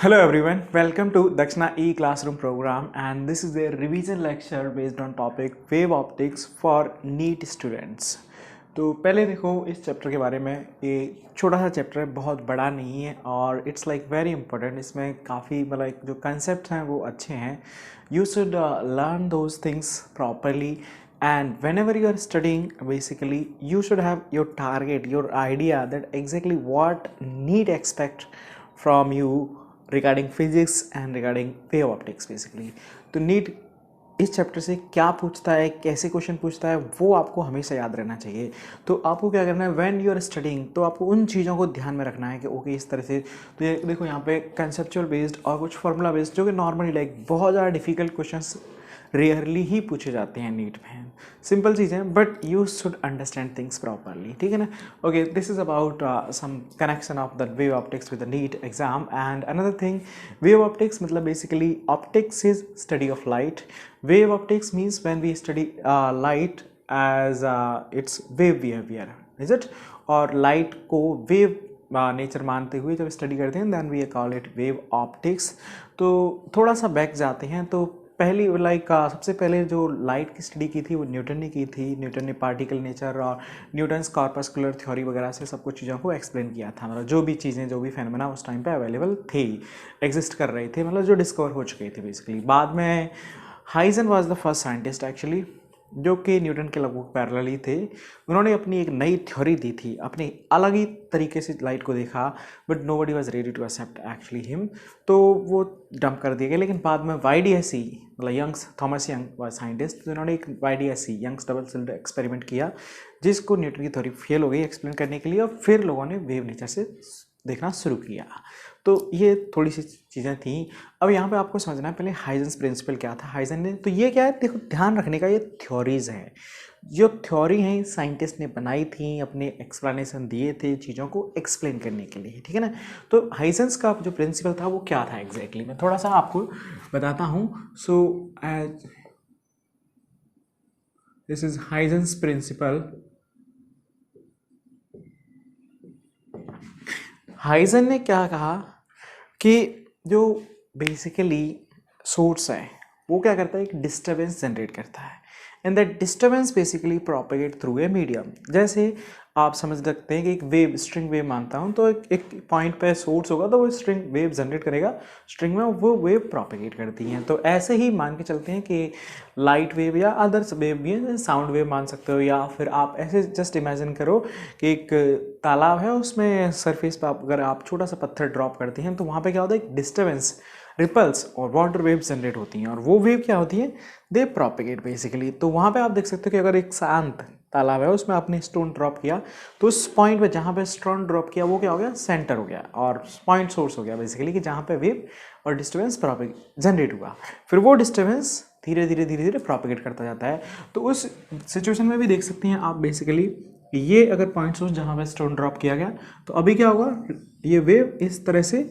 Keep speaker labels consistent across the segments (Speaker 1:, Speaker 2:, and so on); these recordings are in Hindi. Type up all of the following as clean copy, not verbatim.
Speaker 1: Hello everyone, welcome to Dakshina E-Classroom program, and this is a revision lecture based on topic wave optics for NEET students. तो पहले देखो इस चैप्टर के बारे में। ये छोटा सा चैप्टर है, बहुत बड़ा नहीं है और इट्स लाइक वेरी इंपॉर्टेंट। इसमें काफ़ी मतलब जो कंसेप्ट हैं वो अच्छे हैं। You should learn those things properly, and whenever you are studying, basically you should have your target, your idea that exactly what NEET expect from you regarding physics and regarding wave optics. Basically तो नीट इस चैप्टर से क्या पूछता है, कैसे क्वेश्चन पूछता है, वो आपको हमेशा याद रहना चाहिए। तो आपको क्या करना है, व्हेन यू आर स्टडिंग, तो आपको उन चीज़ों को ध्यान में रखना है कि ओके इस तरह से। तो ये देखो यहाँ पे कंसेप्चुअल बेस्ड और कुछ फार्मूला बेस्ड, जो कि नॉर्मली लाइक बहुत ज़्यादा डिफिकल्ट क्वेश्चंस रेयरली ही पूछे जाते हैं नीट में। सिंपल चीज़ें, but you should understand things properly, ठीक है ना। Okay, this is about some connection of the wave optics with the NEET exam. And another thing, wave optics मतलब basically optics is study of light. Wave optics means when we study light as its wave behaviour, is it, और लाइट को वेव नेचर मानते हुए जब स्टडी करते हैं then we call it wave optics. तो थोड़ा सा बैक जाते हैं। तो पहली सबसे पहले जो लाइट की स्टडी की थी वो न्यूटन ने की थी। न्यूटन ने पार्टिकल नेचर और न्यूटन्स कॉर्पस्कुलर थ्योरी वगैरह से सब कुछ चीज़ों को एक्सप्लेन किया था। मतलब जो भी चीज़ें, जो भी फेनोमेना उस टाइम पे अवेलेबल थे, एग्जिस्ट कर रहे थे, मतलब जो डिस्कवर हो चुके थे बेसिकली। बाद में Huygens was the first scientist actually, जो कि न्यूटन के लगभग पैरेलल ही थे। उन्होंने अपनी एक नई थ्योरी दी थी, अपनी अलग ही तरीके से लाइट को देखा, but nobody was ready to accept actually him. तो वो डंप कर दिया गया। लेकिन बाद में YDSC मतलब Young's, Thomas Young was scientist, तो उन्होंने एक YDSC Young's double slit experiment किया, जिसको न्यूटन की थ्योरी फेल हो गई एक्सप्लेन करने के लिए, और फिर लोगों ने वेव नेचर से देखना शुरू किया। तो ये थोड़ी सी चीज़ें थी। अब यहाँ पे आपको समझना है पहले हाइजन्स प्रिंसिपल क्या था। हाइजन ने, तो ये क्या है, देखो ध्यान रखने का, ये थ्योरीज हैं। जो थ्योरी हैं साइंटिस्ट ने बनाई थी, अपने एक्सप्लेनेशन दिए थे चीज़ों को एक्सप्लेन करने के लिए, ठीक है ना। तो हाइजन्स का जो प्रिंसिपल था वो क्या था एग्जैक्टली, मैं थोड़ा सा आपको बताता हूँ। So as this is Huygens principle. Huygens ने क्या कहा कि जो बेसिकली सोर्स है वो क्या करता है, एक डिस्टर्बेंस जनरेट करता है, and that disturbance basically propagate through a medium. जैसे आप समझ सकते हैं कि एक वेव, स्ट्रिंग वेव मानता हूँ, तो एक पॉइंट पे सोर्स होगा तो वो स्ट्रिंग वेव जनरेट करेगा, स्ट्रिंग में वो वेव प्रोपेगेट करती हैं। तो ऐसे ही मान के चलते हैं कि लाइट वेव या अदर्स वेव भी है, साउंड वेव मान सकते हो, या फिर आप ऐसे जस्ट इमेजिन करो कि एक तालाब है, उसमें सरफेस पर अगर आप छोटा सा पत्थर ड्रॉप करते हैं तो वहाँ पे क्या होता है, एक डिस्टर्बेंस, रिपल्स और वाटर वेव जनरेट होती हैं, और वो वेव क्या होती है, दे प्रोपेगेट बेसिकली। तो वहाँ पे आप देख सकते हो कि अगर एक शांत तालाब है, उसमें आपने स्टोन ड्रॉप किया, तो उस पॉइंट पे जहाँ पे स्टोन ड्रॉप किया वो क्या हो गया, सेंटर हो गया, और पॉइंट सोर्स हो गया बेसिकली, कि जहाँ पे वेव और डिस्टर्बेंस प्रोपेगेट जनरेट हुआ। फिर वो डिस्टर्बेंस धीरे धीरे धीरे धीरे प्रोपेगेट करता जाता है। तो उस सिचुएशन में भी देख सकते हैं आप बेसिकली, ये अगर पॉइंट सोर्स जहाँ पे स्टोन ड्रॉप किया गया, तो अभी क्या होगा, ये वेव इस तरह से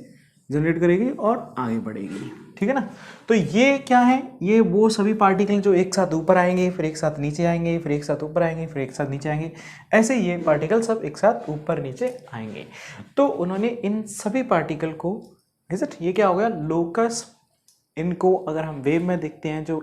Speaker 1: जनरेट करेगी और आगे बढ़ेगी, ठीक है ना। तो ये क्या है, ये वो सभी पार्टिकल जो एक साथ ऊपर आएंगे, फिर एक साथ नीचे आएंगे, फिर एक साथ ऊपर आएंगे, फिर एक साथ नीचे आएंगे, ऐसे ये पार्टिकल सब एक साथ ऊपर नीचे आएंगे। तो उन्होंने इन सभी पार्टिकल को, इज इट, ये क्या हो गया, लोकस। इनको अगर हम वेव में देखते हैं, जो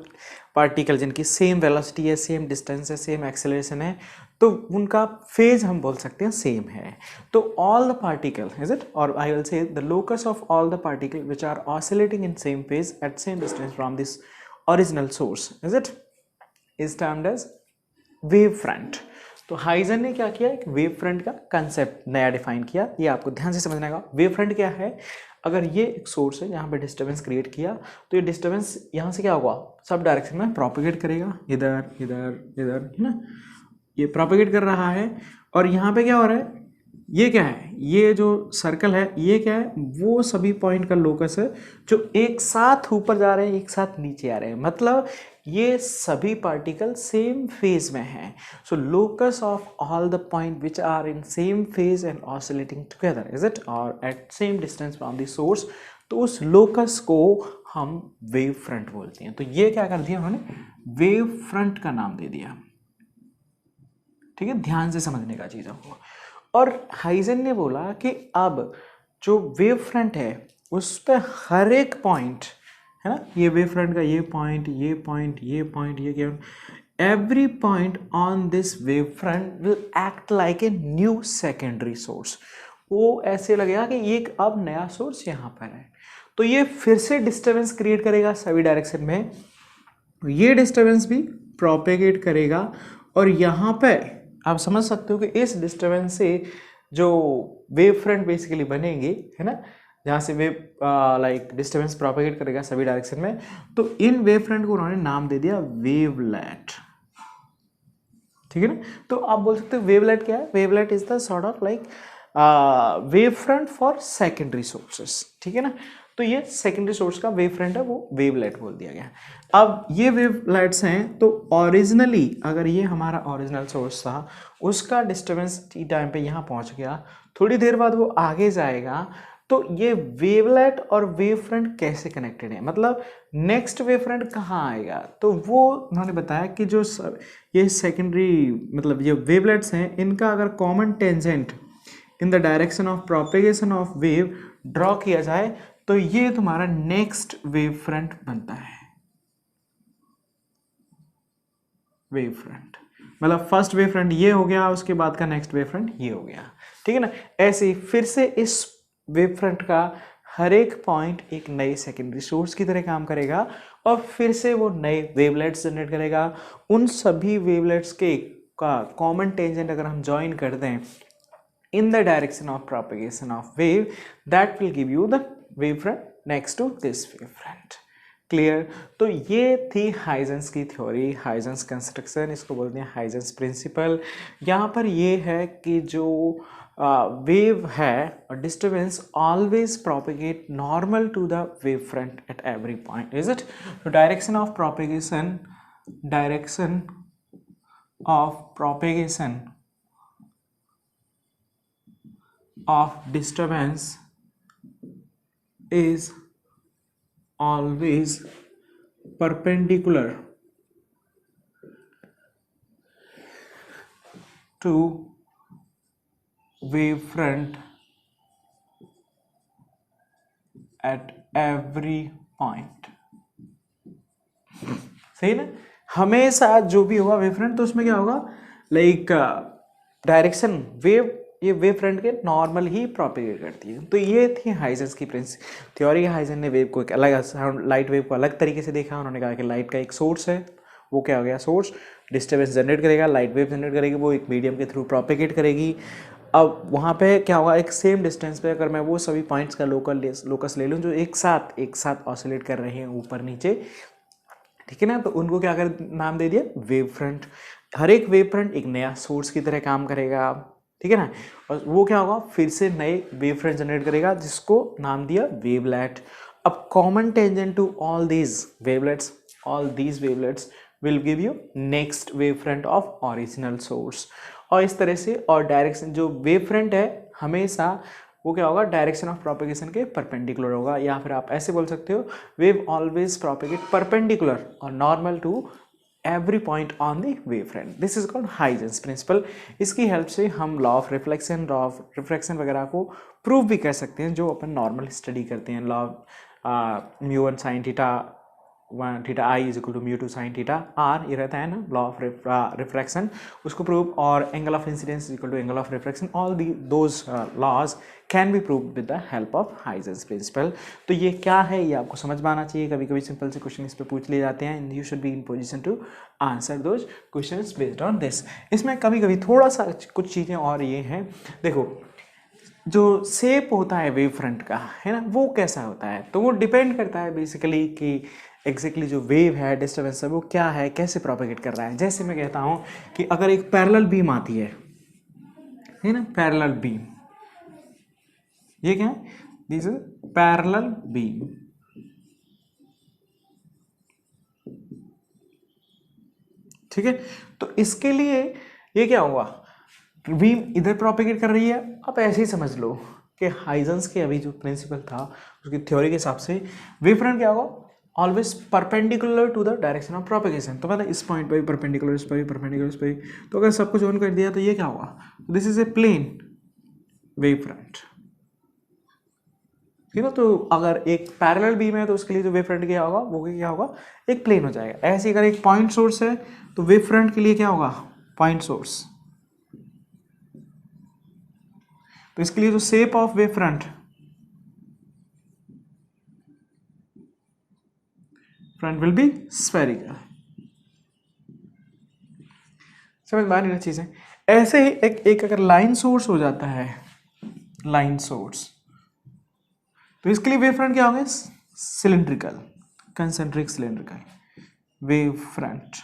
Speaker 1: पार्टिकल जिनकी सेम वेलोसिटी है, सेम डिस्टेंस है, सेम एक्सेलरेशन है, तो उनका फेज हम बोल सकते हैं सेम है। तो all the particle, is it, और I will say the locus of all the particle which are oscillating in same phase at same distance from this original source, is it, is termed as wave front. तो हाइजन ने क्या किया, एक वेव फ्रंट का कंसेप्ट नया डिफाइन किया। ये आपको ध्यान से समझना है। वेव फ्रंट क्या है, अगर ये एक सोर्स है यहाँ पे डिस्टर्बेंस क्रिएट किया, तो ये डिस्टर्बेंस यहाँ से क्या होगा, सब डायरेक्शन में प्रोपेगेट करेगा, इधर इधर इधर, है ना, ये प्रोपेगेट कर रहा है। और यहाँ पे क्या हो रहा है, ये क्या है, ये जो सर्कल है ये क्या है, वो सभी पॉइंट का लोकस है, जो एक साथ ऊपर जा रहे हैं, एक साथ नीचे आ रहे हैं, मतलब ये सभी पार्टिकल सेम फेज में हैं। So locus of all the point which are in same phase and oscillating together, is it, और at same distance from the source, तो उस लोकस को हम वेव फ्रंट बोलते हैं। तो ये क्या कर दिया उन्होंने, वेव फ्रंट का नाम दे दिया, ठीक है, ध्यान से समझने का चीज़ों को। और हाइजन ने बोला कि अब जो वेव फ्रंट है उस पे हर एक पॉइंट है ना, ये वेव फ्रंट का ये पॉइंट, ये पॉइंट, ये पॉइंट, ये क्या, every point on this wavefront will act like a new secondary source. वो ऐसे लगेगा कि ये एक अब नया सोर्स यहाँ पर है, तो ये फिर से डिस्टर्बेंस क्रिएट करेगा सभी डायरेक्शन में, ये डिस्टर्बेंस भी प्रोपेगेट करेगा, और यहाँ पे आप समझ सकते हो कि इस डिस्टर्बेंस से जो वेव फ्रंट बेसिकली बनेंगे, है ना, जहाँ से वेव लाइक डिस्टर्बेंस प्रोपेगेट करेगा सभी डायरेक्शन में, तो इन वेव फ्रंट को उन्होंने नाम दे दिया वेवलेट। ठीक है ना, तो आप बोल सकते हो वेवलेट क्या है, wavelet is the sort of like wave front for secondary sources. ठीक है ना, तो ये सेकेंडरी सोर्स का वेव फ्रंट है, वो वेवलेट बोल दिया गया। अब ये वेवलेट्स हैं, तो ओरिजिनली अगर ये हमारा ओरिजिनल सोर्स था, उसका डिस्टर्बेंस टी टाइम पे यहाँ पहुँच गया, थोड़ी देर बाद वो आगे जाएगा, तो ये वेवलेट और वेव फ्रंट कैसे कनेक्टेड है, मतलब नेक्स्ट वेव फ्रंट कहाँ आएगा, तो वो उन्होंने बताया कि जो ये सेकेंडरी मतलब ये वेवलेट्स हैं, इनका अगर common tangent in the direction of propagation of wave draw किया जाए, तो ये तुम्हारा नेक्स्ट वेव फ्रंट बनता है। वेव फ्रंट मतलब फर्स्ट वेव फ्रंट ये हो गया, उसके बाद का नेक्स्ट वेव फ्रंट ये हो गया। ठीक है ना, ऐसे ही फिर से इस वेव फ्रंट का हर एक पॉइंट एक नए सेकेंडरी सोर्स की तरह काम करेगा, और फिर से वो नए वेवलेट्स जनरेट करेगा। उन सभी वेवलेट्स के का कॉमन टेंजेंट अगर हम ज्वाइन कर दें in the direction of propagation of wave, that will give you the wavefront next to this wavefront. Clear, तो ये थी हाइजेंस की थ्योरी, हाइजेंस कंस्ट्रक्शन, इसको बोलते हैं हाइजेंस प्रिंसिपल। यहाँ पर ये है कि जो वेव है और disturbance always propagate normal to the wave front at every point, is it? तो direction of propagation of disturbance is always perpendicular to wavefront at every point। सही ना, हमेशा जो भी होगा वेवफ्रंट, तो उसमें क्या होगा, लाइक डायरेक्शन वेव, ये वेव फ्रंट के नॉर्मल ही प्रोपेगेट करती है। तो ये थी हाइजेंस की थ्योरी। हाइजेंस ने वेव को एक अलग साउंड, लाइट वेव को अलग तरीके से देखा। उन्होंने कहा कि लाइट का एक सोर्स है, वो क्या हो गया, सोर्स डिस्टर्बेंस जनरेट करेगा, लाइट वेव जनरेट करेगी, वो एक मीडियम के थ्रू प्रोपेगेट करेगी। अब वहाँ पे क्या होगा, एक सेम डिस्टेंस पे अगर मैं वो सभी पॉइंट्स का लोकस ले लूँ जो एक साथ ऑसिलेट कर रहे हैं ऊपर नीचे, ठीक है ना, तो उनको क्या कर नाम दे दिया, वेव फ्रंट। हर एक वेव फ्रंट एक नया सोर्स की तरह काम करेगा, ठीक है ना, और वो क्या होगा, फिर से नए वेव फ्रंट जनरेट करेगा, जिसको नाम दिया वेवलेट। अब common tangent to all these wavelets will give you next wave front of original source. और इस तरह से, और डायरेक्शन जो वेव फ्रंट है हमेशा वो क्या होगा, डायरेक्शन ऑफ प्रोपेगेशन के परपेंडिकुलर होगा, या फिर आप ऐसे बोल सकते हो, वेव ऑलवेज प्रोपेगेट परपेंडिकुलर और normal to every point on the wave front. This is called Huygens principle. इसकी हेल्प से हम लॉ ऑफ रिफ्लेक्शन, वगैरह को प्रूव भी कर सकते हैं, जो अपन नॉर्मल स्टडी करते हैं। Law of μ1 sin theta 1 theta I is equal to μ2 sin theta R, ये रहता है ना लॉ ऑफ रिफ्रैक्शन, उसको प्रूव, और angle of incidence equal to angle of refraction, all those laws can be prove with the help of Huygens principle. तो ये क्या है, ये आपको समझ में आना चाहिए। कभी कभी सिंपल से क्वेश्चन इस पर पूछ लिए जाते हैं, and you should be in position to answer those questions based on this. इसमें कभी कभी थोड़ा सा कुछ चीज़ें और ये हैं, देखो जो शेप होता है वेव फ्रंट का, है ना, वो कैसा होता है, तो वो डिपेंड करता है बेसिकली कि एग्जैक्टली जो वेव है, डिस्टर्बेंस है, वो क्या है, कैसे प्रोपेगेट कर रहा है। जैसे मैं कहता हूँ कि अगर एक पैरेलल बीम आती है ना, पैरेलल बीम, ये क्या है, दिस इज पैरेलल बीम, ठीक है। तो इसके लिए ये क्या हुआ, बीम इधर प्रोपेगेट कर रही है। आप ऐसे ही समझ लो कि हाइजेंस के अभी जो प्रिंसिपल था उसकी थ्योरी के हिसाब से वेव फ्रंट क्या होगा, always perpendicular to the direction of propagation. तो मतलब इस पॉइंट पर भी परपेंडिकुलर, इस पर भी परपेंडिकुलर, इस पर भी। तो अगर सब कुछ ऑन कर दिया तो ये क्या होगा, this is a plane wave front, ठीक है। तो अगर एक पैरेलल बीम है तो उसके लिए जो वेव फ्रंट क्या होगा, वो क्या होगा, एक प्लेन हो जाएगा। ऐसे अगर एक पॉइंट सोर्स है तो वेव फ्रंट के लिए क्या होगा, पॉइंट सोर्स। तो इसके लिए जो shape of wave front will B spherical. समझ में आ रही ना चीजें। ऐसे ही एक अगर लाइन सोर्स हो जाता है, लाइन सोर्स, तो इसके लिए वेव फ्रंट क्या होंगे, cylindrical, concentric cylindrical wave front.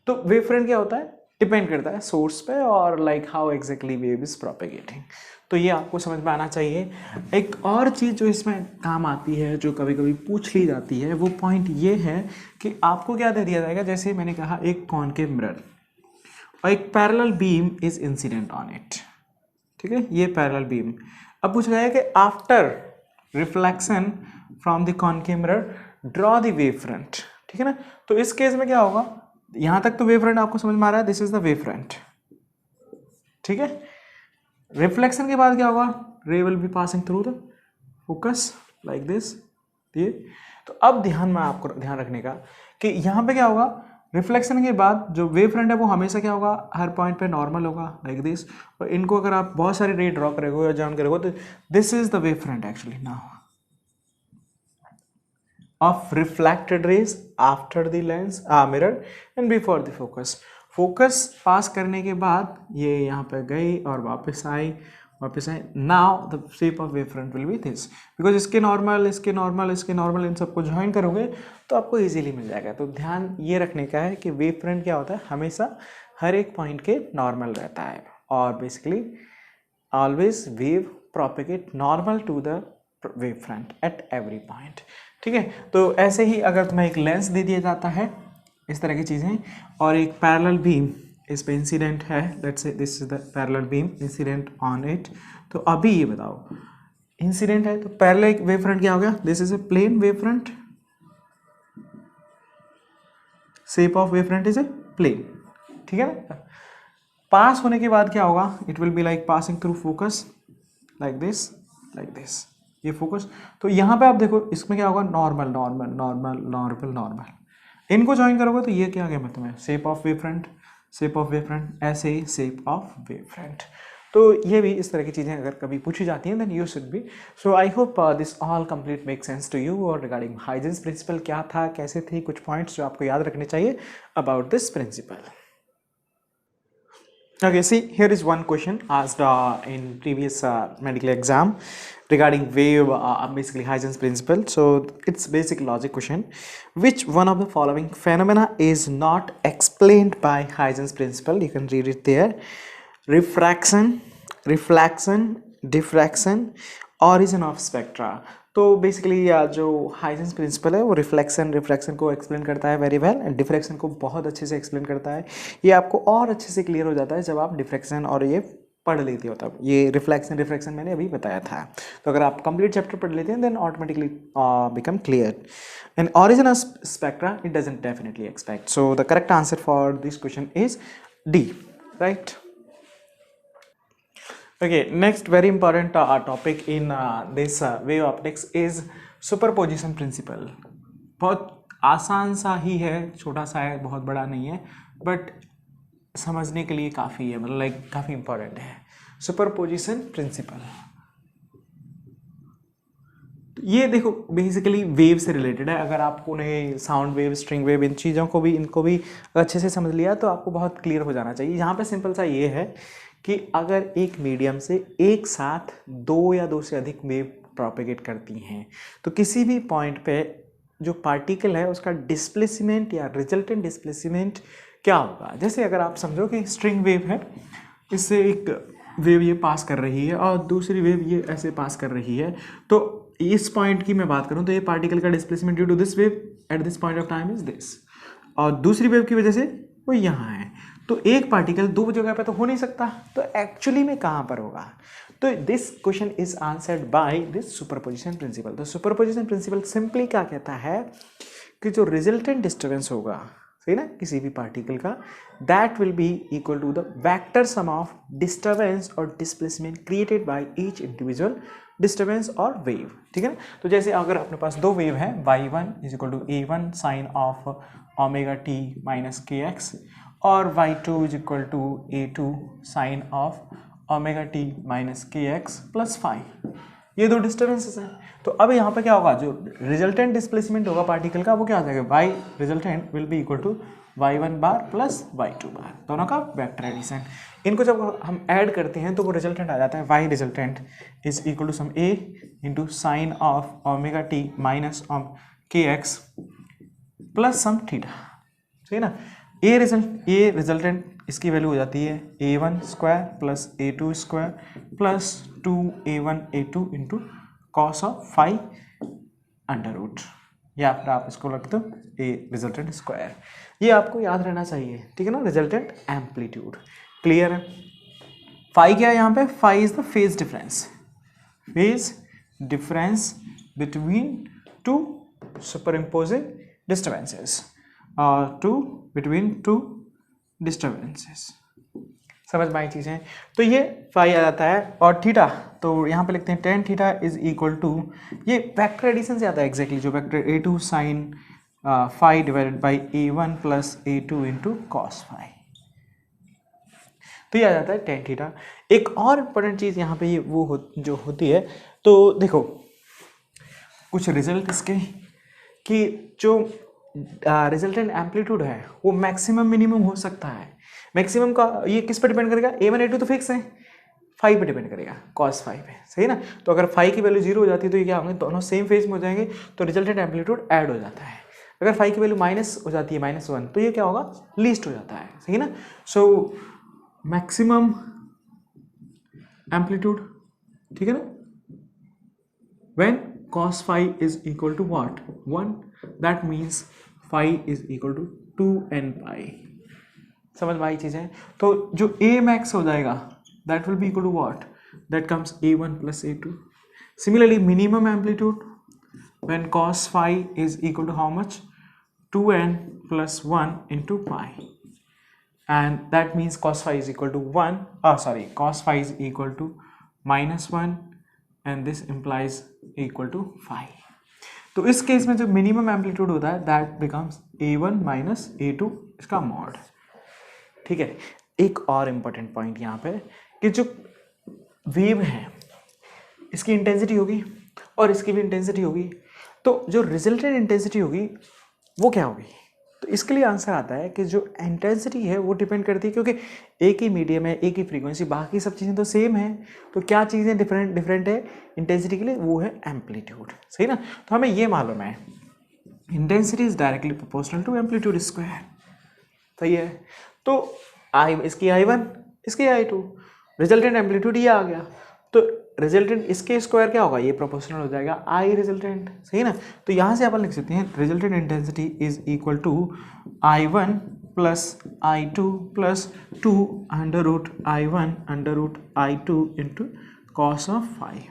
Speaker 1: तो वेव फ्रंट क्या होता है, डिपेंड करता है सोर्स पे और like how exactly wave is propagating. तो ये आपको समझ में आना चाहिए। एक और चीज़ जो इसमें काम आती है, जो कभी कभी पूछ ली जाती है, वो पॉइंट ये है कि आपको क्या दे दिया जाएगा, जैसे मैंने कहा एक कॉनकेव मिरर और एक parallel beam is incident on it, ठीक है, ये पैरेलल बीम। अब पूछा गया कि after reflection from the concave mirror draw the wave front, ठीक है ना। तो इस केस में क्या होगा, यहां तक तो वेव फ्रंट आपको समझ में आ रहा है, this is the wave front, ठीक है। रिफ्लेक्शन के बाद क्या होगा, रे will be passing through the focus like this, ये। तो अब ध्यान में आपको ध्यान रखने का कि यहाँ पे क्या होगा, रिफ्लेक्शन के बाद जो वेव फ्रंट है वो हमेशा क्या होगा, हर पॉइंट पे नॉर्मल होगा लाइक दिस। और इनको अगर आप बहुत सारी रे ड्रॉ करोगे या जॉइन करोगे तो this is the wave front actually now of reflected rays after the lens mirror and before the focus। Focus पास करने के बाद ये यहाँ पे गई और वापस आई, now the shape of wave front will be this, because इसके नॉर्मल, इसके नॉर्मल, इसके नॉर्मल, इन सबको ज्वाइन करोगे तो आपको इजीली मिल जाएगा। तो ध्यान ये रखने का है कि वेव फ्रंट क्या होता है, हमेशा हर एक पॉइंट के नॉर्मल रहता है और basically always wave propagate normal to the wave front at every point, ठीक है। तो ऐसे ही अगर तुम्हें एक लेंस दे दिया जाता है, इस तरह की चीज़ें, और एक पैरेलल बीम इस पे इंसिडेंट है, let's say this is the parallel beam incident on it. तो अभी ये बताओ, इंसिडेंट है तो पैरेलल वेव फ्रंट क्या हो गया, this is a plane wave front, shape of wave front is a plane, ठीक है ना। पास होने के बाद क्या होगा, it will be like passing through focus like this, like this, ये फोकस। तो यहाँ पे आप देखो इसमें क्या होगा, normal normal normal normal normal, इनको ज्वाइन करोगे तो ये क्या आ गया मैं तुम्हें, shape of wave front, shape of wave front, ऐसे ही शेप ऑफ वेव फ्रंट। तो ये भी इस तरह की चीज़ें अगर कभी पूछी जाती हैं then you should be. So I hope this all complete make sense to you. और रिगार्डिंग हाइजेंस प्रिंसिपल क्या था, कैसे थी, कुछ पॉइंट्स जो आपको याद रखने चाहिए about this principle. Okay, see, here is one question asked in previous medical exam regarding wave, basically Huygens principle. So it's basic logic question. Which one of the following phenomena is not explained by Huygens principle? You can read it there. Refraction, reflection, diffraction, origin of spectra. तो बेसिकली जो हाइजेंस प्रिंसिपल है वो रिफ्लेक्शन को एक्सप्लेन करता है वेरी वेल, एंड डिफ्रैक्शन को बहुत अच्छे से एक्सप्लेन करता है। ये आपको और अच्छे से क्लियर हो जाता है जब आप डिफ्रैक्शन और ये पढ़ लेते हो तब। ये रिफ्लेक्शन मैंने अभी बताया था, तो अगर आप कंप्लीट चैप्टर पढ़ लेते हैं then automatically become clear. And origin of spectra it doesn't definitely expect. So the correct answer for this question is D, right. Okay, next very important topic in this wave optics is superposition principle। बहुत आसान सा ही है, छोटा सा है, बहुत बड़ा नहीं है, बट समझने के लिए काफ़ी है, मतलब लाइक काफ़ी इंपॉर्टेंट है। सुपरपोजिशन प्रिंसिपल, ये देखो बेसिकली वेव से रिलेटेड है। अगर आपको ने साउंड वेव, स्ट्रिंग वेव, इन चीज़ों को भी, इनको भी अच्छे से समझ लिया तो आपको बहुत क्लियर हो जाना चाहिए। यहाँ पे सिंपल सा ये है कि अगर एक मीडियम से एक साथ दो या दो से अधिक वेव प्रोपेगेट करती हैं तो किसी भी पॉइंट पे जो पार्टिकल है उसका डिस्प्लेसमेंट या रिजल्टेंट डिस्प्लेसमेंट क्या होगा। जैसे अगर आप समझो कि स्ट्रिंग वेव है, इससे एक वेव ये पास कर रही है और दूसरी वेव ये ऐसे पास कर रही है, तो इस पॉइंट की मैं बात करूं तो ये पार्टिकल का displacement due to this wave at this point of time is this, और दूसरी वेव की वजह से वो यहाँ है। तो एक पार्टिकल दो जगह पे तो हो नहीं सकता, तो एक्चुअली में कहाँ पर होगा। तो this question is answered by this superposition principle. तो सुपरपोजिशन प्रिंसिपल सिंपली क्या कहता है कि जो रिजल्टेंट डिस्टर्बेंस होगा सही ना, किसी भी पार्टिकल का, that will be equal to the vector sum of disturbance और displacement created by each individual disturbance और वेव, ठीक है ना। तो जैसे अगर अपने पास दो वेव है, y1 is equal to a1 sine of omega t minus k x और y2 is equal to a2 sine of omega t minus k x plus five, ये दो डिस्टर्बेंसेस हैं। तो अब यहाँ पे क्या होगा, जो रिजल्टेंट डिस्प्लेसमेंट होगा पार्टिकल का वो क्या आ जाएगा, y resultant will be equal to y1 bar plus y2 bar, दोनों का वेक्टर एडिशन। इनको जब हम ऐड करते हैं तो वो रिजल्टेंट आ जाता है y resultant is equal to some a into sine of omega t minus k x plus some theta, सही ना। ए रिजल्टेंट इसकी वैल्यू हो जाती है a1 square plus a2 square plus 2a1 a2 into cos of five under root, या फिर आप इसको रख दो ए रिजल्टेंट स्क्वायर। ये आपको याद रहना चाहिए, ठीक है ना, रिजल्टेंट एम्पलीट्यूड। क्लियर है। फाई क्या है यहाँ पे, phi is the phase difference between two superimposing disturbances, between two disturbances, समझ में आई चीज़ें। तो ये फाई आ जाता है, और थीटा तो यहाँ पे लिखते हैं tan theta is equal to, ये वेक्टर एडिशन से आता है एग्जैक्टली, जो vector a2 sine phi divided by a1 plus a2 into cos phi, तो ये आ जाता है टेन थीटा। एक और इम्पोर्टेंट चीज़ यहाँ पे ये जो होती है, तो देखो कुछ रिजल्ट इसके कि जो रिजल्टेंट एम्पलीट्यूड है वो मैक्सिमम मिनिमम हो सकता है। मैक्सिमम का ये किस पे डिपेंड करेगा, a1 a2 तो फिक्स है, फाइव पे डिपेंड करेगा, cos फाइव पे, सही ना। तो अगर फाइव की वैल्यू जीरो हो जाती है तो ये क्या होंगे, दोनों सेम फेज में हो जाएंगे, तो रिजल्टेंट एम्पलीट्यूड ऐड हो जाता है। अगर फाइव की वैल्यू माइनस हो जाती है -1, तो ये क्या होगा, लीस्ट हो जाता है, सही ना। सो मैक्सिमम एम्पलीट्यूड, ठीक है ना, when cos phi is equal to what, 1, that means phi is equal to 2n pi, समझ में आई चीज़ें। तो जो a max हो जाएगा that will be equal to what, that comes a1 plus a2. Similarly minimum amplitude when cos phi is equal to how much, 2n plus 1 into pi, and that means cos phi is equal to cos phi is equal to -1 and this implies equal to 5. तो इस केस में जो मिनिमम एम्पलीट्यूड होता है that becomes a1 minus a2 इसका मॉड, ठीक है। एक और इम्पोर्टेंट पॉइंट यहाँ पे कि जो वेव है इसकी इंटेंसिटी होगी और इसकी भी इंटेंसिटी होगी, तो जो रिजल्टेंट इंटेंसिटी होगी वो क्या होगी, तो इसके लिए आंसर आता है कि जो इंटेंसिटी है वो डिपेंड करती है, क्योंकि एक ही मीडियम है, एक ही फ्रीक्वेंसी, बाकी सब चीज़ें तो सेम है, तो क्या चीज़ें डिफरेंट है इंटेंसिटी के लिए, वो है एम्पलीट्यूड, सही ना। तो हमें ये मालूम है intensity is directly proportional to amplitude square, सही है। तो इसकी I1 इसकी I2, रिजल्टेंट एम्पलीट्यूड ये आ गया, तो रिजल्टेंट इसके स्क्वायर क्या होगा, ये प्रोपोर्शनल हो जाएगा I रिजल्टेंट, सही ना। तो यहाँ से अपन लिख सकते हैं resultant intensity is equal to I1 plus I2 plus 2 under root I1 under root I2 into cos of five,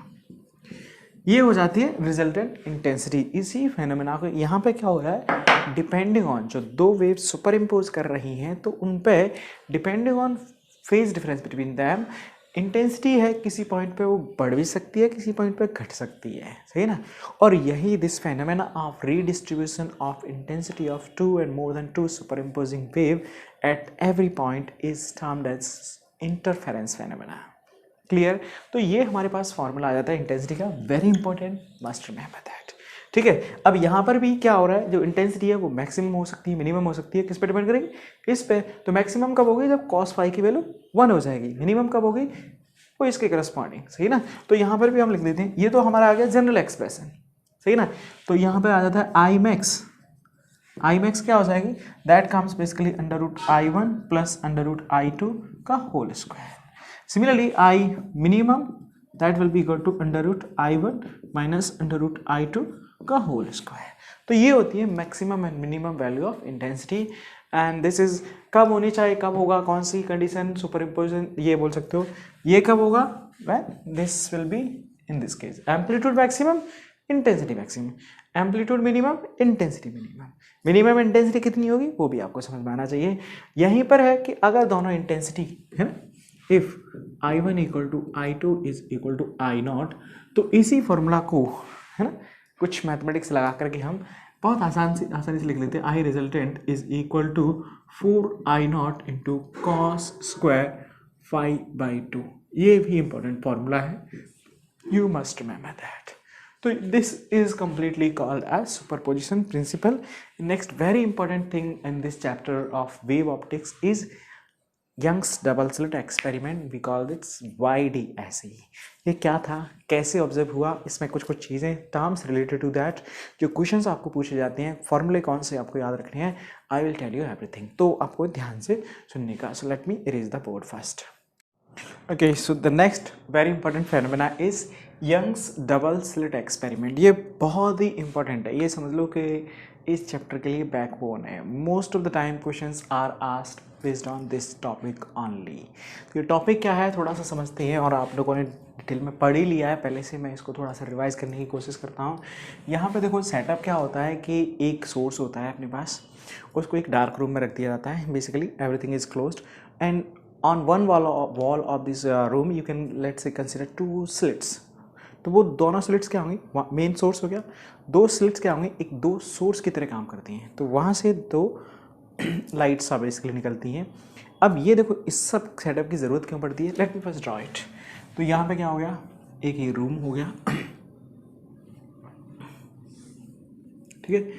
Speaker 1: ये हो जाती है रिजल्टेंट इंटेंसिटी। इसी फेनोमेना को यहाँ पे क्या हो रहा है, डिपेंडिंग ऑन जो दो वेव्स सुपर इम्पोज कर रही हैं तो उन पे depending on phase difference between them intensity है, किसी पॉइंट पे वो बढ़ भी सकती है, किसी पॉइंट पे घट सकती है, सही ना। और यही this phenomena of redistribution of intensity of two and more than two superimposing wave at every point is termed as interference phenomena. Clear. तो ये हमारे पास फॉर्मूला आ जाता है इंटेंसिटी का, very important, must remember that, ठीक है। अब यहाँ पर भी क्या हो रहा है, जो इंटेंसिटी है वो मैक्सिमम हो सकती है, मिनिमम हो सकती है, किस पे डिपेंड करेगी, इस पे। तो मैक्सिमम कब होगी, जब cos फाई की वैल्यू 1 हो जाएगी, मिनिमम कब होगी, वो इसके करस्पॉन्डिंग, सही ना। तो यहाँ पर भी हम लिख देते हैं, ये तो हमारा आ गया जनरल एक्सप्रेशन, सही ना। तो यहाँ पर आ जाता है आई मैक्स क्या हो जाएगी, that comes basically under root I1 plus under root I2 का whole square. Similarly, I minimum that will be equal to under root I1 minus under root I2 का होल स्क्वायर। तो ये होती है maximum and minimum value of intensity, and this is कब होनी चाहिए, कब होगा, कौन सी कंडीशन, सुपर इम्पोजिशन, ये बोल सकते हो। ये कब होगा, when this will be in this case amplitude maximum intensity maximum, amplitude minimum, intensity minimum. Minimum intensity कितनी होगी वो भी आपको समझ में आना चाहिए। यहीं पर है कि अगर दोनों इंटेंसिटी है ना, if I1 equal to I2 is equal to I0, तो इसी फॉर्मूला को है ना कुछ मैथमेटिक्स लगा करके हम बहुत आसानी से लिख लेते हैं। I resultant is equal to 4I0 into cos square 5/2। ये भी इंपॉर्टेंट फॉर्मूला है, you must remember that. So this is completely called as superposition principle. Next very important thing in this chapter of wave optics is Young's double slit experiment. We call it YDSE. ये क्या था, कैसे ऑब्जर्व हुआ, इसमें कुछ चीज़ें टर्म्स रिलेटेड टू दैट, जो क्वेश्चंस आपको पूछे जाते हैं, फॉर्मूले कौन से आपको याद रखने हैं, I will tell you everything. तो आपको ध्यान से सुनने का। So let me erase the board first. Okay, so the next very important phenomena is Young's double slit experiment. ये बहुत ही इंपॉर्टेंट है, ये समझ लो कि इस चैप्टर के लिए बैकबोन है। Most of the time questions are asked based on this topic only. तो ये टॉपिक क्या है थोड़ा सा समझते हैं, और आप लोगों ने डिटेल में पढ़ ही लिया है पहले से, मैं इसको थोड़ा सा रिवाइज करने की कोशिश करता हूँ। यहाँ पे देखो सेटअप क्या होता है कि एक सोर्स होता है अपने पास, उसको एक डार्क रूम में रख दिया जाता है। Basically everything is closed end on one wall of this room you can let's say consider 2 slits। तो वो दोनों स्लिट्स क्या होंगी, मेन सोर्स हो गया, 2 स्लिट्स क्या होंगी, एक 2 सोर्स की तरह काम करती हैं। तो वहाँ से 2 लाइट्स अब बेसिकली निकलती हैं। अब ये देखो इस सब सेटअप की ज़रूरत क्यों पड़ती है, let me first draw it. तो यहाँ पे क्या हो गया, एक ये रूम हो गया, ठीक है।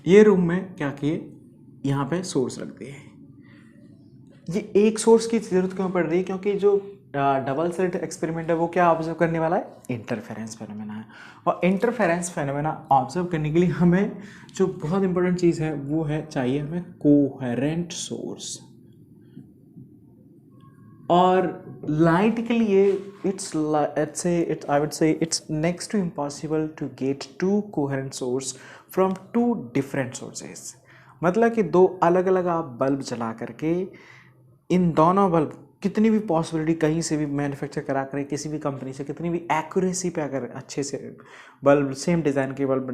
Speaker 1: ये रूम में क्या किए, यहाँ पे सोर्स रख दिए। ये एक सोर्स की ज़रूरत क्यों पड़ रही है, क्योंकि जो डबल स्लिट एक्सपेरिमेंट है वो क्या ऑब्जर्व करने वाला है, इंटरफेरेंस फेनोमेना है। और इंटरफेरेंस फेनोमेना ऑब्जर्व करने के लिए हमें जो बहुत इंपॉर्टेंट चीज़ है वो है, चाहिए हमें कोहेरेंट सोर्स। और लाइट के लिए it's next to impossible to get 2 coherent source from 2 different sources. मतलब कि 2 अलग अलग आप बल्ब जला करके, इन दोनों बल्ब कितनी भी पॉसिबिलिटी कहीं से भी मैन्युफैक्चर करा करें, किसी भी कंपनी से कितनी भी एक्यूरेसी पे अगर अच्छे से बल्ब, सेम डिज़ाइन के बल्ब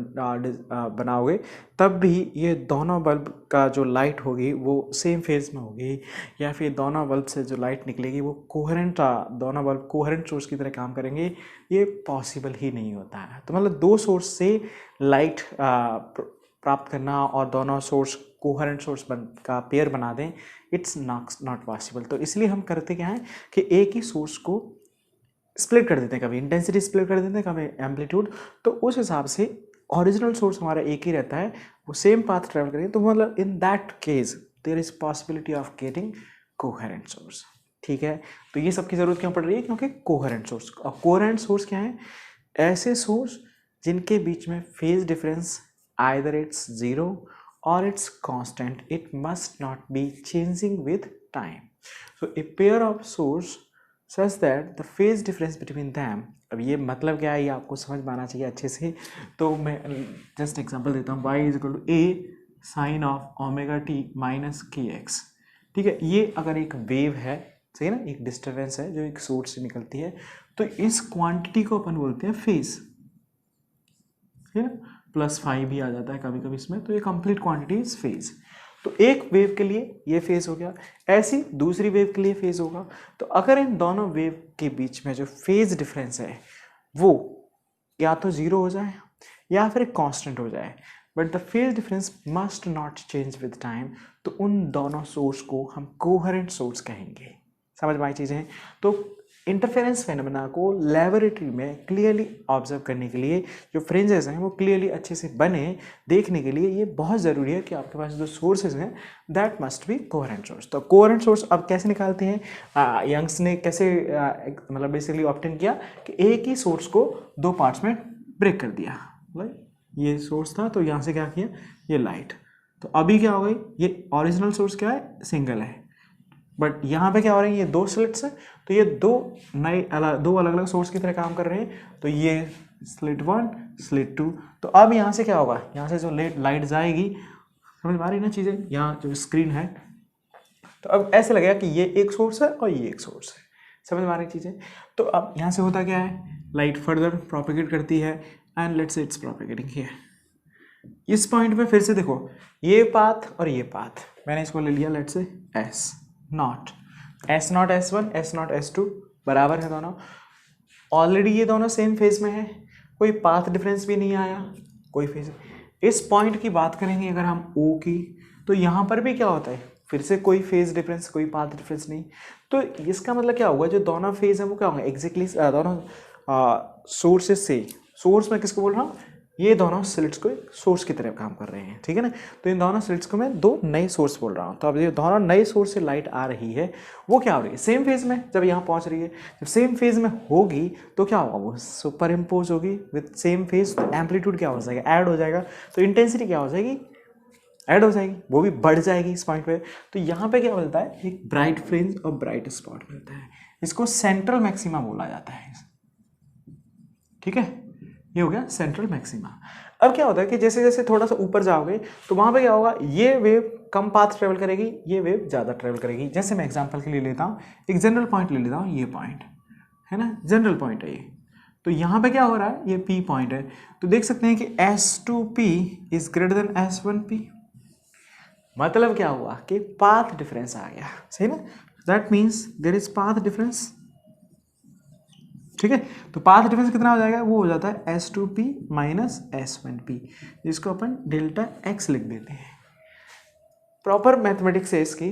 Speaker 1: बनाओगे, तब भी ये दोनों बल्ब का जो लाइट होगी वो सेम फेज में होगी, या फिर दोनों बल्ब से जो लाइट निकलेगी वो कोहेरेंट, दोनों बल्ब कोहेरेंट सोर्स की तरह काम करेंगे, ये पॉसिबल ही नहीं होता है। तो मतलब 2 सोर्स से लाइट प्राप्त करना और दोनों सोर्स कोहेरेंट सोर्स का पेयर बना दें, इट्स नॉट पॉसिबल। तो इसलिए हम करते क्या है कि एक ही सोर्स को स्प्लिट कर देते हैं, कभी इंटेंसिटी स्प्लिट कर देते हैं, कभी एम्पलीट्यूड। तो उस हिसाब से ओरिजिनल सोर्स हमारा एक ही रहता है, वो सेम पाथ ट्रेवल करेंगे। तो मतलब in that case there is possibility of getting coherent source, ठीक है। तो ये सब की ज़रूरत क्यों पड़ रही है, क्योंकि कोहेरेंट सोर्स। और कोहेरेंट सोर्स क्या है, ऐसे सोर्स जिनके बीच में phase difference either it's 0 or it's constant, it must not be changing with time. So a pair of source such that the phase difference between them, अब ये मतलब क्या है ये आपको समझ में आना चाहिए अच्छे से। तो मैं जस्ट एग्जांपल देता हूँ, y is equal to a sine of omega t minus kx, ठीक है। ये अगर एक वेव है, सही ना, एक डिस्टर्बेंस है जो एक सोर्स से निकलती है, तो इस क्वांटिटी को अपन बोलते हैं फेज, ठीक है ना। +5 भी आ जाता है कभी कभी इसमें, तो ये कंप्लीट क्वांटिटी इज फेज। तो एक वेव के लिए ये फेज हो गया, ऐसी दूसरी वेव के लिए फेज होगा। तो अगर इन दोनों वेव के बीच में जो फेज डिफरेंस है वो या तो 0 हो जाए या फिर कांस्टेंट हो जाए, but the phase difference must not change with time, तो उन दोनों सोर्स को हम कोहेरेंट सोर्स कहेंगे। समझ में आई चीज़ें। तो इंटरफेरेंस फेनोमेना को लेबोरेटरी में क्लियरली ऑब्जर्व करने के लिए जो फ्रिंजेस हैं वो क्लियरली अच्छे से बने, देखने के लिए ये बहुत ज़रूरी है कि आपके पास जो सोर्सेज हैं that must be coherent source. तो कोहेरेंट सोर्स अब कैसे निकालते हैं, यंग्स ने कैसे मतलब बेसिकली ऑब्टेन किया कि एक ही सोर्स को 2 पार्ट्स में ब्रेक कर दिया। ये सोर्स था तो यहाँ से क्या किया, ये लाइट। तो अभी क्या हो गई, ये ओरिजिनल सोर्स क्या है, सिंगल है, बट यहाँ पे क्या हो रहा है, ये 2 स्लिट्स हैं, तो ये 2 अलग अलग सोर्स की तरह काम कर रहे हैं। तो ये स्लिट 1 स्लिट 2। तो अब यहाँ से क्या होगा, यहाँ से जो लाइट जाएगी, समझ में आ रही ना चीज़ें, यहाँ जो स्क्रीन है, तो अब ऐसे लगेगा कि ये एक सोर्स है और ये एक सोर्स है। समझ में आ रही चीज़ें। तो अब यहाँ से होता क्या है, लाइट फर्दर प्रोपेगेट करती है and let's say it's propagating here. इस पॉइंट पे फिर से देखो ये पाथ और ये पाथ, मैंने इसको ले लिया let's say S not S1 S2 बराबर है दोनों, ऑलरेडी ये दोनों सेम फेज में है, कोई पाथ डिफरेंस भी नहीं आया, कोई फेज। इस पॉइंट की बात करेंगे अगर हम O की, तो यहाँ पर भी क्या होता है, फिर से कोई फेज डिफरेंस, कोई पाथ डिफरेंस नहीं। तो इसका मतलब क्या होगा, जो दोनों फेज है वो क्या होंगे एग्जैक्टली दोनों सोर्सेज से, सोर्स में किसको बोल रहा हूँ, ये दोनों स्लिट्स को सोर्स की तरह काम कर रहे हैं, ठीक है ना। तो इन दोनों स्लिट्स को मैं दो नए सोर्स बोल रहा हूँ। तो अब ये दोनों नए सोर्स से लाइट आ रही है, वो क्या हो रही है सेम फेज में, जब यहाँ पहुँच रही है, जब सेम फेज में होगी तो क्या होगा, वो सुपर इम्पोज होगी विथ सेम फेज, तो एम्पलीट्यूड क्या हो जाएगा, ऐड हो जाएगा, तो इंटेंसिटी क्या हो जाएगी, ऐड हो जाएगी, वो भी बढ़ जाएगी इस पॉइंट पे। तो यहाँ पे क्या मिलता है, एक ब्राइट फ्रिंज और ब्राइट स्पॉट मिलता है, इसको सेंट्रल मैक्सिमा बोला जाता है, ठीक है। ये हो गया सेंट्रल मैक्सिमा। अब क्या होता है कि जैसे जैसे थोड़ा सा ऊपर जाओगे तो वहाँ पे क्या होगा, ये वेव कम पाथ ट्रेवल करेगी, ये वेव ज़्यादा ट्रेवल करेगी। जैसे मैं एग्जांपल के लिए लेता हूँ, एक जनरल पॉइंट ले लेता हूँ, ये पॉइंट है ना, जनरल पॉइंट है ये। तो यहाँ पे क्या हो रहा है, ये P पॉइंट है, तो देख सकते हैं कि S2P is greater than S1P। मतलब क्या हुआ कि पाथ डिफरेंस आ गया, सही ना, that means there is path difference, ठीक है। तो पाथ डिफरेंस कितना हो जाएगा, वो हो जाता है S2P माइनस S1P, जिसको अपन डेल्टा x लिख देते हैं। प्रॉपर मैथमेटिक्स है इसकी,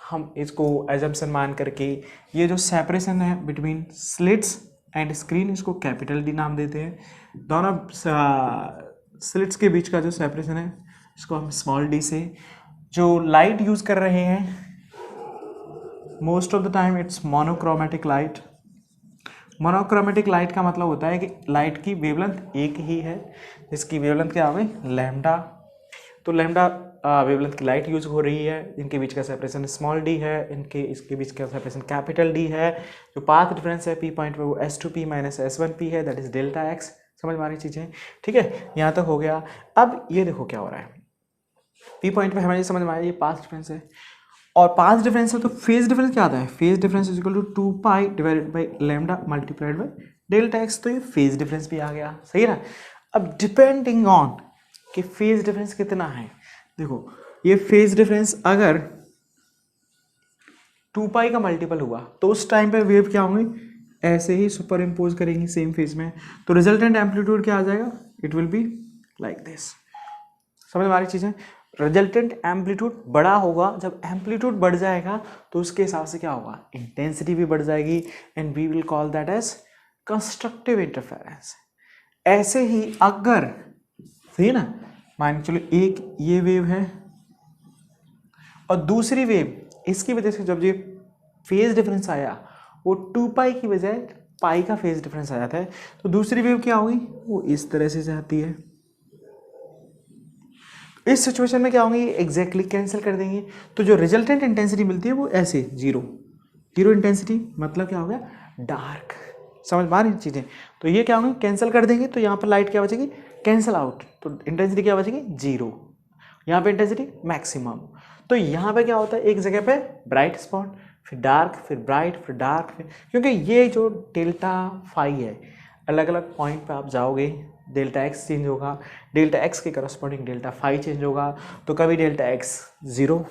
Speaker 1: हम इसको एजम्पशन मान करके ये जो सेपरेशन है बिटवीन स्लिट्स एंड स्क्रीन, इसको कैपिटल D नाम देते हैं। दोनों स्लिट्स के बीच का जो सेपरेशन है इसको हम स्मॉल d से, जो लाइट यूज़ कर रहे हैं most of the time it's monochromatic light. Monochromatic light का मतलब होता है कि लाइट की वेवलेंथ एक ही है, जिसकी वेवलेंथ क्या हो गई लैम्डा। तो लैम्डा वेवलेंथ की लाइट यूज हो रही है, इनके बीच का सेपरेशन स्मॉल d है, इसके बीच का सेपरेशन कैपिटल D है। जो पाथ डिफरेंस है P पॉइंट पे वो S2P माइनस S1P है, दैट इज डेल्टा x। समझ में आ रही चीज़ें, ठीक है, यहाँ तक हो गया। अब ये देखो क्या हो रहा है, P पॉइंट पे हमें समझ में आया ये पाथ डिफरेंस है, और पाथ डिफरेंस है तो फेज डिफरेंस क्या आता है, phase difference is equal to 2 divided by lambda multiplied by delta x. तो ये फेज डिफरेंस भी आ गया, सही ना। अब डिपेंडिंग ऑन कि फेज डिफरेंस कितना है, देखो ये फेज डिफरेंस अगर 2 का मल्टीपल हुआ तो उस टाइम पे वेव क्या होंगी, ऐसे ही सुपर इम्पोज करेंगी सेम फेज में, तो रिजल्टेंट एम्पलीट्यूड क्या आ जाएगा, it will be like this. समझ में आ रही चीज़ें, रिजल्टेंट एम्पलीट्यूड बड़ा होगा, जब एम्पलीट्यूड बढ़ जाएगा तो उसके हिसाब से क्या होगा, इंटेंसिटी भी बढ़ जाएगी, and we will call that as constructive interference. ऐसे ही अगर सही है ना, मान के चलो एक ये वेव है और दूसरी वेव, इसकी वजह से जब ये फेज डिफरेंस आया वो 2 की बजाय पाई का फेज डिफरेंस आ जाता है, तो दूसरी वेव क्या होगी, वो इस तरह से जाती है। इस सिचुएशन में क्या होंगे, एग्जैक्टली कैंसिल कर देंगे, तो जो रिजल्टेंट इंटेंसिटी मिलती है वो ऐसे जीरो इंटेंसिटी, मतलब क्या हो गया डार्क। समझ पा रही चीज़ें, तो ये क्या होंगे कैंसिल कर देंगे, तो यहाँ पर लाइट क्या बचेगी कैंसिल आउट, तो इंटेंसिटी क्या बचेगी जीरो, यहाँ पे इंटेंसिटी मैक्सिमम। तो यहाँ पे क्या होता है, एक जगह पे ब्राइट स्पॉट, फिर डार्क, फिर ब्राइट, फिर डार्क, फिर क्योंकि ये जो डेल्टा फाई है, अलग अलग पॉइंट पे आप जाओगे डेल्टा एक्स चेंज होगा, डेल्टा एक्स के करस्पॉन्डिंग डेल्टा फाई चेंज होगा, तो कभी डेल्टा एक्स जीरो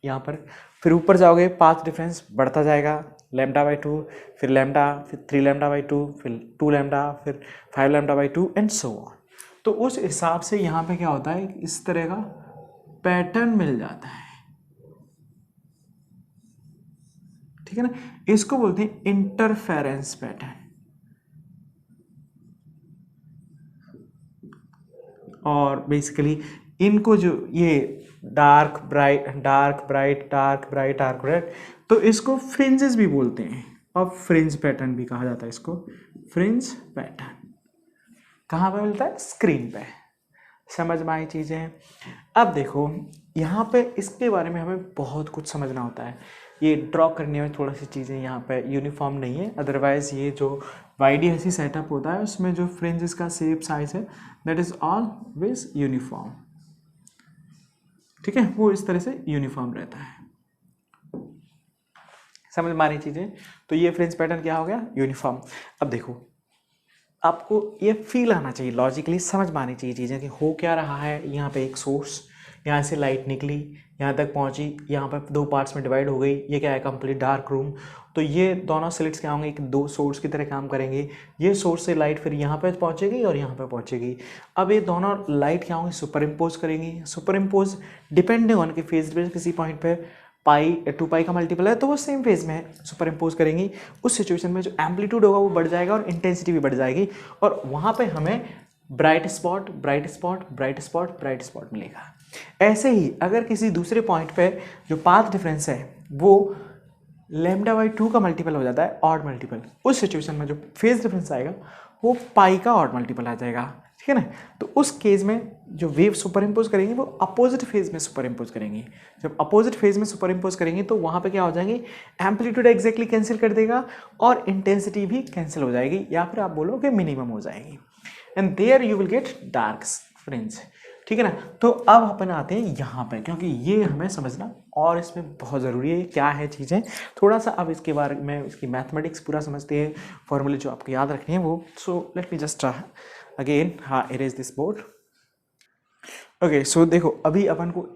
Speaker 1: यहाँ पर, फिर ऊपर जाओगे पाथ डिफरेंस बढ़ता जाएगा, लैम्डा बाई 2, फिर लैम्डा, फिर 3 लैम्डा बाई 2, फिर 2 लैम्डा, फिर 5 lambda by 2 and so on. तो उस हिसाब से यहाँ पे क्या होता है, इस तरह का पैटर्न मिल जाता है, ठीक है ना। इसको बोलते हैं इंटरफेरेंस पैटर्न। और बेसिकली इनको जो ये dark bright dark bright dark bright dark bright, तो इसको फ्रिंजेस भी बोलते हैं, और फ्रिंज पैटर्न भी कहा जाता है इसको। फ्रिंज पैटर्न कहाँ पे मिलता है, स्क्रीन पे। समझ में आई चीज़ें। अब देखो यहाँ पे इसके बारे में हमें बहुत कुछ समझना होता है, ये ड्रॉ करने में थोड़ा सी चीज़ें यहाँ पे यूनिफॉर्म नहीं है, अदरवाइज़ ये जो YDSC सेटअप होता है उसमें जो फ्रिंजेस का शेप साइज है दैट इज़ ऑलवेज यूनिफॉर्म, ठीक है, वो इस तरह से यूनिफॉर्म रहता है। समझ में आ रही चीज़ें, तो ये फ्रिंज पैटर्न क्या हो गया यूनिफॉर्म। अब देखो आपको ये फील आना चाहिए, लॉजिकली समझ में आनी चाहिए चीज़ें कि हो क्या रहा है। यहाँ पे एक सोर्स, यहाँ से लाइट निकली, यहाँ तक पहुँची, यहाँ पर दो पार्ट्स में डिवाइड हो गई, ये क्या है कंप्लीट डार्क रूम। तो ये दोनों स्लिट्स क्या होंगे, एक दो सोर्स की तरह काम करेंगे। ये सोर्स से लाइट फिर यहाँ पे पहुँचेगी और यहाँ पे पहुँचेगी। अब ये दोनों लाइट क्या होंगी, सुपर इम्पोज करेंगी। सुपर इम्पोज डिपेंडिंग ऑन कि फेज पे किसी पॉइंट पे पाई 2 पाई का मल्टीपल है तो वो सेम फेज में सुपर इम्पोज करेंगी। उस सिचुएशन में जो एम्पलीट्यूड होगा वो बढ़ जाएगा और इंटेंसिटी भी बढ़ जाएगी, और वहाँ पे हमें bright spot bright spot bright spot bright spot मिलेगा। ऐसे ही अगर किसी दूसरे पॉइंट पे जो पाथ डिफरेंस है वो λ/2 का मल्टीपल हो जाता है, ऑड मल्टीपल, उस सिचुएशन में जो फेज डिफरेंस आएगा वो पाई का ऑड मल्टीपल आ जाएगा, ठीक है ना। तो उस केस में जो वेव सुपर इम्पोज करेंगी वो अपोजिट फेज में सुपर इम्पोज करेंगी। जब अपोजिट फेज में सुपर इम्पोज करेंगी तो वहाँ पे क्या हो जाएंगे, एम्पलीट्यूड एग्जैक्टली कैंसिल कर देगा और इंटेंसिटी भी कैंसिल हो जाएगी, या फिर आप बोलो कि मिनिमम हो जाएगी, and there you will get dark fringe, ठीक है ना। तो अब अपन आते हैं यहाँ पे, क्योंकि ये हमें समझना और इसमें बहुत ज़रूरी है क्या है चीज़ें, थोड़ा सा अब इसके बारे में इसकी मैथमेटिक्स पूरा समझते हैं, फॉर्मूले जो आपको याद रखनी है वो। So let me just again erase this board. Okay, so देखो अभी अपन को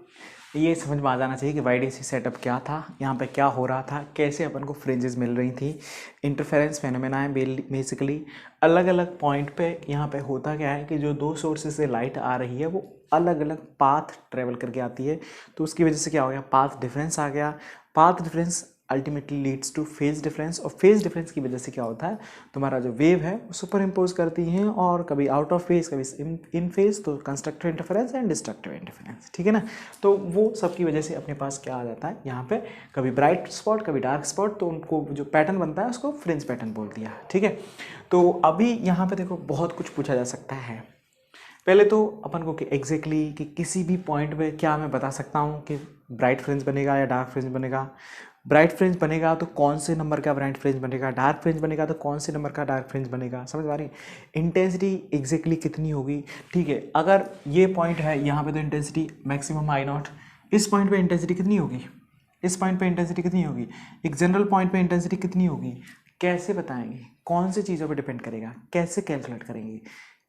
Speaker 1: ये समझ में आ जाना चाहिए कि YDC सेटअप क्या था, यहाँ पे क्या हो रहा था, कैसे अपन को फ्रिंजेस मिल रही थी। इंटरफेरेंस फेनोमेना है बेसिकली, अलग अलग पॉइंट पे यहाँ पे होता क्या है कि जो दो सोर्सेज से लाइट आ रही है वो अलग अलग पाथ ट्रेवल करके आती है, तो उसकी वजह से क्या हो गया, पाथ डिफरेंस आ गया। Path difference ultimately leads two phase difference, और फेज डिफरेंस की वजह से क्या होता है, तुम्हारा जो वेव है वो सुपर इम्पोज करती हैं, और कभी आउट ऑफ फेज कभी इन फेज, तो constructive interference and destructive interference, ठीक है ना। तो वो सब की वजह से अपने पास क्या आ जाता है यहाँ पे, कभी ब्राइट स्पॉट कभी डार्क स्पॉट, तो उनको जो पैटर्न बनता है उसको फ्रिंज पैटर्न बोल दिया, ठीक है। तो अभी यहाँ पे देखो बहुत कुछ पूछा जा सकता है। पहले तो अपन को कि एग्जैक्टली कि किसी भी पॉइंट पे क्या मैं बता सकता हूँ कि ब्राइट फ्रिंज बनेगा या डार्क फ्रिंज बनेगा। ब्राइट फ्रिंज बनेगा तो कौन से नंबर का ब्राइट फ्रिंज बनेगा, डार्क फ्रिंज बनेगा तो कौन से नंबर का डार्क फ्रिंज बनेगा, समझ आ रही है। इंटेंसिटी एग्जैक्टली कितनी होगी, ठीक है। अगर ये पॉइंट है यहाँ पे तो इंटेंसिटी मैक्सिमम I0, इस पॉइंट पे इंटेंसिटी कितनी होगी, इस पॉइंट पे इंटेंसिटी कितनी होगी, एक जनरल पॉइंट पे इंटेंसिटी कितनी होगी, कैसे बताएंगे, कौन सी चीज़ों पे डिपेंड करेगा, कैसे कैलकुलेट करेंगे,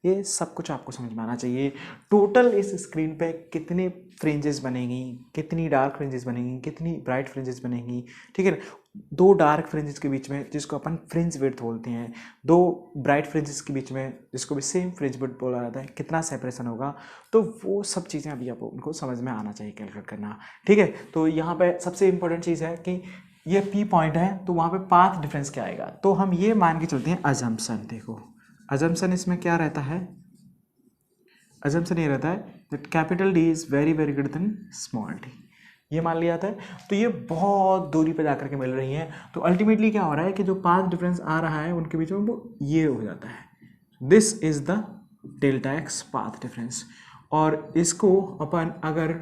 Speaker 1: ये सब कुछ आपको समझ में आना चाहिए। टोटल इस स्क्रीन पे कितने फ्रिंजेस बनेंगी, कितनी डार्क फ्रिंजेस बनेंगी, कितनी ब्राइट फ्रिंजेस बनेंगी, ठीक है ना। दो डार्क फ्रिंजेस के बीच में जिसको अपन फ्रिंज विड्थ बोलते हैं, दो ब्राइट फ्रिंजेस के बीच में जिसको भी सेम फ्रिंज विड्थ बोला जाता है, कितना सेपरेशन होगा, तो वो सब चीज़ें अभी आपको उनको समझ में आना चाहिए, कैलकुलेट करना, ठीक है। तो यहाँ पे सबसे इंपॉर्टेंट चीज़ है कि ये P पॉइंट है तो वहाँ पे पाथ डिफरेंस क्या आएगा, तो हम ये मान के चलते हैं अजम्पशन। देखो अजम्पशन इसमें क्या रहता है, अजम्पशन ये रहता है that capital D is very very greater then small d, ये मान लिया जाता है। तो ये बहुत दूरी पर जाकर के मिल रही हैं, तो अल्टीमेटली क्या हो रहा है कि जो पाथ डिफरेंस आ रहा है उनके बीच में वो ये हो जाता है, this is the Δx path difference. और इसको अपन अगर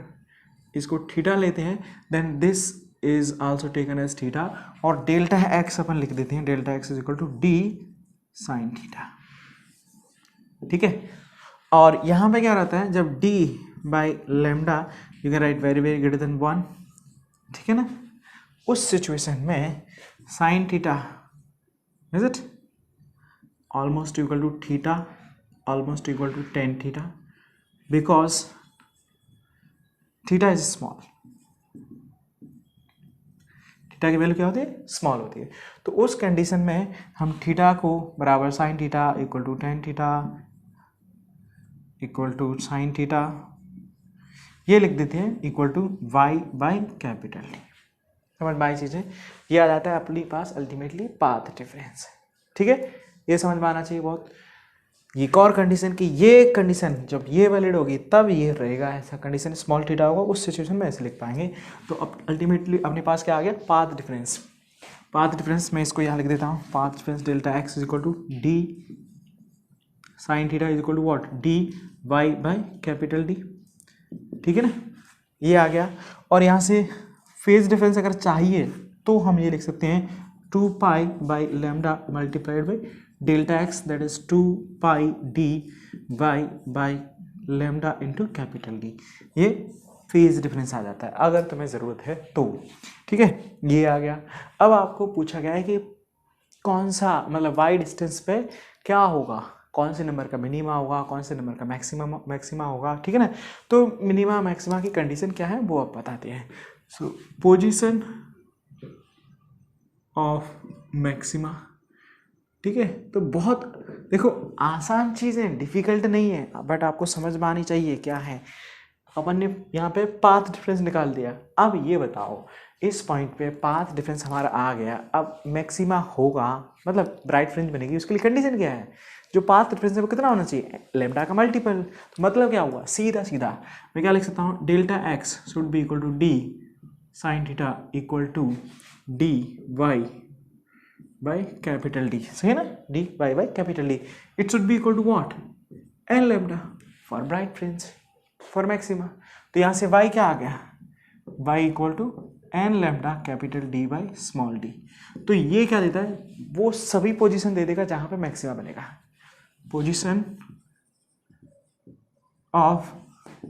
Speaker 1: इसको थीटा लेते हैं then this is also taken as theta, और Δx अपन लिख देते हैं, Δx is equal to d sine theta, ठीक है। और यहाँ पे क्या रहता है, जब d by lambda you can write very very greater than 1, ठीक है ना, उस सिचुएशन में sine theta is it almost equal to theta, almost equal to tan theta, because theta is small, theta की वैल्यू क्या होती है, स्मॉल होती है। तो उस कंडीशन में हम थीटा को बराबर sine theta equal to tan theta equal to sine theta ये लिख देते हैं equal to y by capital D, समझ में आई चीज़ें, ये आ जाता है अपने पास अल्टीमेटली पाथ डिफरेंस, ठीक है। ये समझ में आना चाहिए बहुत। एक और कंडीशन कि ये कंडीशन जब ये वैलिड होगी तब ये रहेगा, ऐसा कंडीशन स्मॉल थीटा होगा उस सिचुएशन में ऐसे लिख पाएंगे। तो अब अल्टीमेटली अपने पास क्या आ गया, पाथ डिफरेंस। पाथ डिफरेंस मैं इसको यहाँ लिख देता हूँ, path difference delta x is equal to d sine theta is equal to what, d y by capital D, ठीक है ना, ये आ गया। और यहाँ से फेज डिफरेंस अगर चाहिए तो हम ये लिख सकते हैं 2 pi by lambda multiplied by delta x that is 2 pi d y by lambda into capital D, ये फेज डिफरेंस आ जाता है अगर तुम्हें ज़रूरत है तो, ठीक है, ये आ गया। अब आपको पूछा गया है कि कौन सा मतलब वाई डिस्टेंस पे क्या होगा, कौन से नंबर का मिनिमा होगा, कौन से नंबर का मैक्सिमा होगा, ठीक है ना। तो मिनिमा मैक्सिमा की कंडीशन क्या है वो आप बताते हैं। सो पोजीशन ऑफ मैक्सिमा, ठीक है। तो बहुत देखो आसान चीज़ें, डिफिकल्ट नहीं है, बट आपको समझ में आनी चाहिए क्या है। अपन ने यहाँ पे पाथ डिफरेंस निकाल दिया। अब ये बताओ इस पॉइंट पे पाथ डिफरेंस हमारा आ गया, अब मैक्सिमा होगा मतलब ब्राइट फ्रिंज बनेगी, उसके लिए कंडीशन क्या है, जो पाथ डिफरेंस है वो कितना होना चाहिए, लेमडा का मल्टीपल। तो मतलब क्या हुआ, सीधा सीधा मैं क्या लिख सकता हूँ, delta x should be equal to d sine theta equal to d y by capital D, सही है ना, d y by capital D. It should be equal to what, n lambda for bright fringe for maxima. तो यहाँ से y क्या आ गया, y equal to n lambda capital D by small d. तो ये क्या देता है, वो सभी पोजीशन दे देगा जहाँ पे मैक्सिमा बनेगा, position of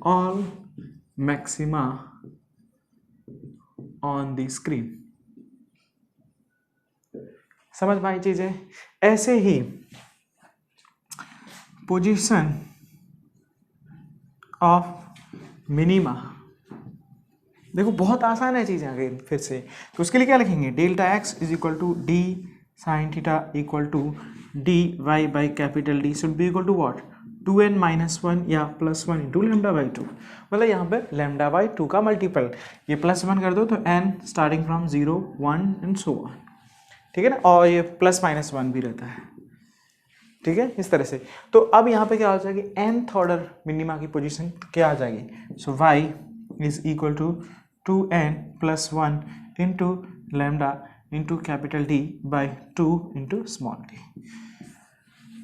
Speaker 1: all maxima on the screen. समझ में आई चीजें। ऐसे ही पोजीशन ऑफ मिनिमा, देखो बहुत आसान है चीज़ें आगे फिर से। तो उसके लिए क्या लिखेंगे, delta x is equal to d sine theta equal to d y by capital D should be equal to what, 2n-1 या +1 इंटू लेमडा बाई 2। मतलब यहाँ पे लेमडा बाई 2 का मल्टीपल, ये +1 कर दो तो n starting from 0 1 and so on, ठीक है ना, और ये +-1 भी रहता है, ठीक है, इस तरह से। तो अब यहाँ पे क्या हो जाएगी, nth ऑर्डर मिनिमा की पोजीशन क्या आ जाएगी, so y is equal to 2n+1 into lambda into capital D by 2 into small d।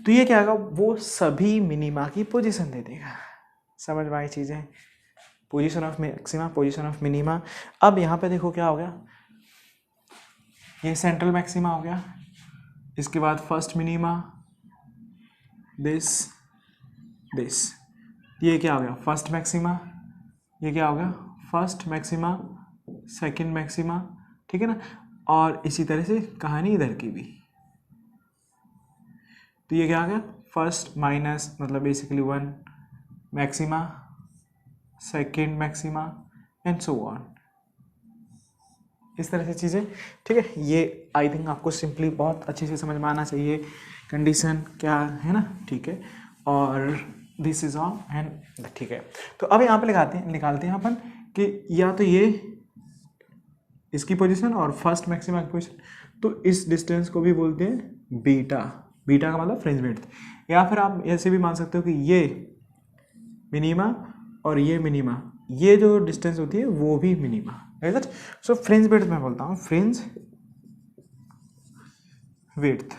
Speaker 1: तो ये क्या होगा, वो सभी मिनिमा की पोजीशन दे देगा। समझ में आई चीज़ें, position of maxima, position of minima. अब यहाँ पे देखो क्या हो गया, ये सेंट्रल मैक्सिमा हो गया, इसके बाद फर्स्ट मिनिमा, दिस, ये क्या हो गया फर्स्ट मैक्सिमा, ये क्या हो गया फर्स्ट मैक्सिमा, सेकंड मैक्सिमा, ठीक है ना। और इसी तरह से कहानी इधर की भी, तो ये क्या आ गया फर्स्ट माइनस मतलब basically 1 maxima, second maxima and so on, इस तरह से चीज़ें, ठीक है। ये आई थिंक आपको सिंपली बहुत अच्छे से समझ में आना चाहिए कंडीशन क्या है ना, ठीक है। और दिस इज ऑल एंड ठीक है। तो अब यहाँ पे निकालते हैं अपन कि या तो ये इसकी पोजीशन और फर्स्ट मैक्सिमा की पोजीशन, तो इस डिस्टेंस को भी बोलते हैं बीटा, बीटा का मतलब फ्रिंज विड्थ। या फिर आप ऐसे भी मान सकते हो कि ये मिनिमा और ये मिनिमा, ये जो डिस्टेंस होती है वो भी मिनिमा, राइट। सो फ्रिंज विड्थ मैं बोलता हूँ फ्रिंज विड्थ।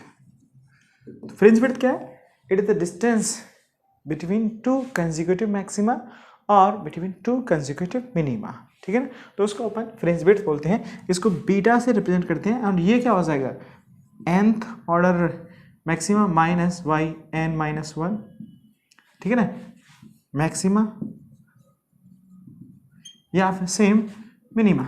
Speaker 1: फ्रिंज विड्थ क्या है, it is the distance between 2 consecutive maxima और बिटवीन 2 कंसेक्यूटिव मिनिमा, ठीक है ना। तो उसको अपन फ्रिंज विड्थ बोलते हैं, इसको बीटा से रिप्रेजेंट करते हैं। और ये क्या हो जाएगा, nth order maxima minus y n minus 1, ठीक है ना, मैक्सिमा या फिर सेम मिनिमा,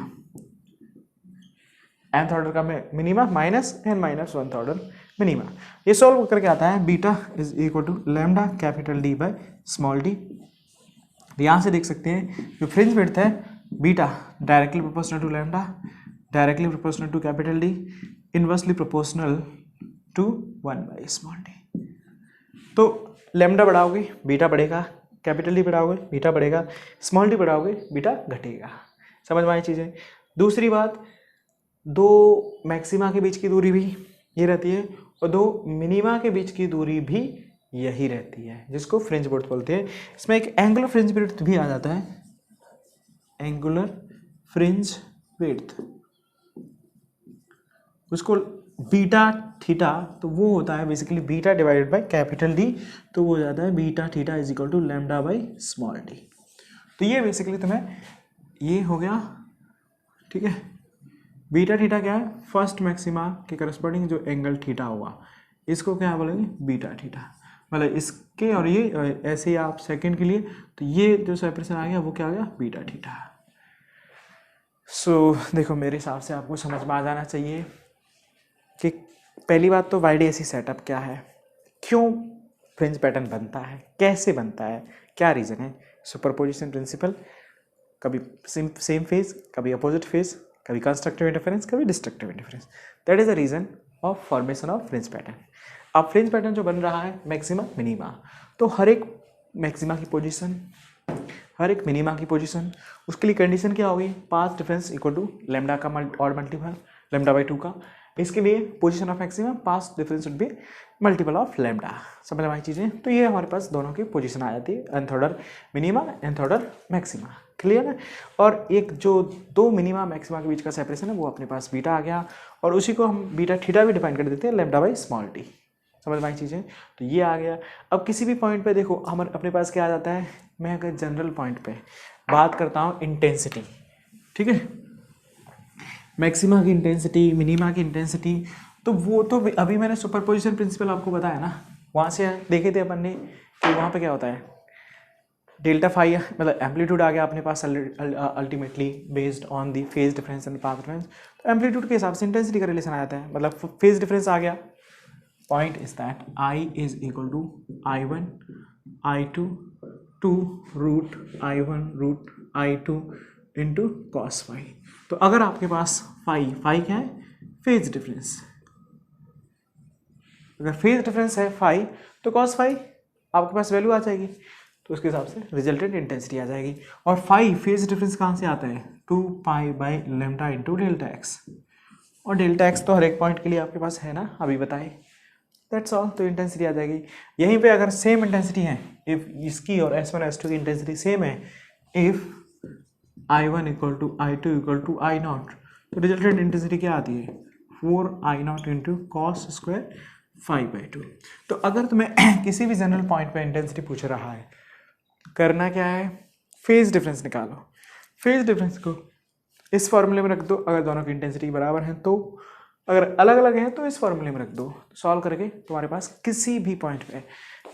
Speaker 1: nth ऑर्डर का minima minus n minus 1th order minima. ये सॉल्व करके आता है beta is equal to lambda capital D by small d। यहाँ से देख सकते हैं जो फ्रिंज विड्थ है beta directly proportional to lambda, directly proportional to capital D, inversely proportional to 1 by small d। तो लेमडा बढ़ाओगे बीटा बढ़ेगा, कैपिटल D बढ़ाओगे बीटा बढ़ेगा, स्मॉल d बढ़ाओगे बीटा घटेगा। समझ में आई चीज़ें। दूसरी बात, दो मैक्सिमा के बीच की दूरी भी ये रहती है और दो मिनिमा के बीच की दूरी भी यही रहती है, जिसको फ्रिंज विड्थ बोलते हैं। इसमें एक एंगुलर फ्रिंज विड्थ भी आ जाता है, एंगुलर फ्रिंज विड्थ, उसको बीटा थीटा, तो वो होता है basically beta divided by capital D, तो वो हो जाता है beta theta is equal to lambda by small d। तो ये बेसिकली तुम्हें ये हो गया, ठीक है। बीटा थीटा क्या है, फर्स्ट मैक्सिमा के करस्पॉन्डिंग जो एंगल थीटा हुआ, इसको क्या बोलेंगे बीटा थीटा, मतलब इसके और ये ऐसे ही आप सेकंड के लिए, तो ये जो सेपरेशन आ गया वो क्या आ गया बीटा थीटा। सो देखो मेरे हिसाब से आपको समझ में आ जाना चाहिए कि पहली बात तो YDAC सेटअप क्या है, क्यों फ्रिंज पैटर्न बनता है, कैसे बनता है, क्या रीज़न है? सुपरपोजिशन प्रिंसिपल, कभी सेम फेज, कभी अपोजिट फेज, कभी कंस्ट्रक्टिव इंटरफेरेंस, कभी destructive interference. That is the reason of formation of fringe pattern. अब फ्रिंज पैटर्न जो बन रहा है मैक्सिमा मिनिमा, तो हर एक मैक्सिमा की पोजीशन, हर एक मिनिमा की पोजीशन, उसके लिए कंडीशन क्या होगी? Path difference equal to lambda का और मल्टीपल लेमडा बाई 2 का। इसके लिए position of maxima path difference would be multiple of lambda. समझ में आई चीज़ें? तो ये हमारे पास दोनों की पोजीशन आ जाती है, nth order minima, nth order maxima. Clear है? और एक जो दो मिनिमा मैक्सिमा के बीच का सेपरेशन है वो अपने पास बीटा आ गया, और उसी को हम बीटा थीटा भी डिफाइन कर देते हैं लेमडा बाई स्मॉल टी। समझ में आई चीज़ें? तो ये आ गया। अब किसी भी पॉइंट पे देखो हमारे अपने पास क्या आ जाता है, मैं अगर जनरल पॉइंट पे बात करता हूँ इंटेंसिटी, ठीक है, मैक्सिमा की इंटेंसिटी, मिनिमा की इंटेंसिटी, तो वो तो अभी मैंने सुपरपोजिशन प्रिंसिपल आपको बताया ना, वहाँ से देखे थे अपन ने कि वहाँ पे क्या होता है, डेल्टा फाई मतलब एम्पलीट्यूड आ गया अपने पास ultimately based on the phase difference and path difference. तो एम्पलीट्यूड के हिसाब से इंटेंसिटी का रिलेशन आ जाता है, मतलब फेज डिफरेंस आ गया। Point is that I is equal to I1 I2 two root I1 root I2 into cos phi. तो अगर आपके पास फाई, फाई क्या है? Phase difference. अगर फेज डिफरेंस है फाई तो कॉस फाई आपके पास वैल्यू आ जाएगी, तो उसके हिसाब से रिजल्टेंट इंटेंसिटी आ जाएगी। और फाई फेज डिफरेंस कहाँ से आता है? 2 pi by lambda into delta x, और डेल्टा एक्स तो हर एक पॉइंट के लिए आपके पास है ना, अभी बताए। That's all. तो इंटेंसिटी आ जाएगी। यहीं पे अगर सेम इंटेंसिटी है, इफ इसकी और S1 S2 की इंटेंसिटी सेम है, if I1 equal to I2 equal to I0, तो रिजल्टेंट इंटेंसिटी क्या आती है? 4I0 into cos square 5/2। तो अगर तुम्हें किसी भी जनरल पॉइंट पे इंटेंसिटी पूछ रहा है, करना क्या है? फेज डिफरेंस निकालो। फेज डिफरेंस को इस फॉर्मूले में रख दो अगर दोनों की इंटेंसिटी बराबर है तो, अगर अलग अलग है तो इस फॉर्मूले में रख दो। सॉल्व करके तुम्हारे पास किसी भी पॉइंट पे,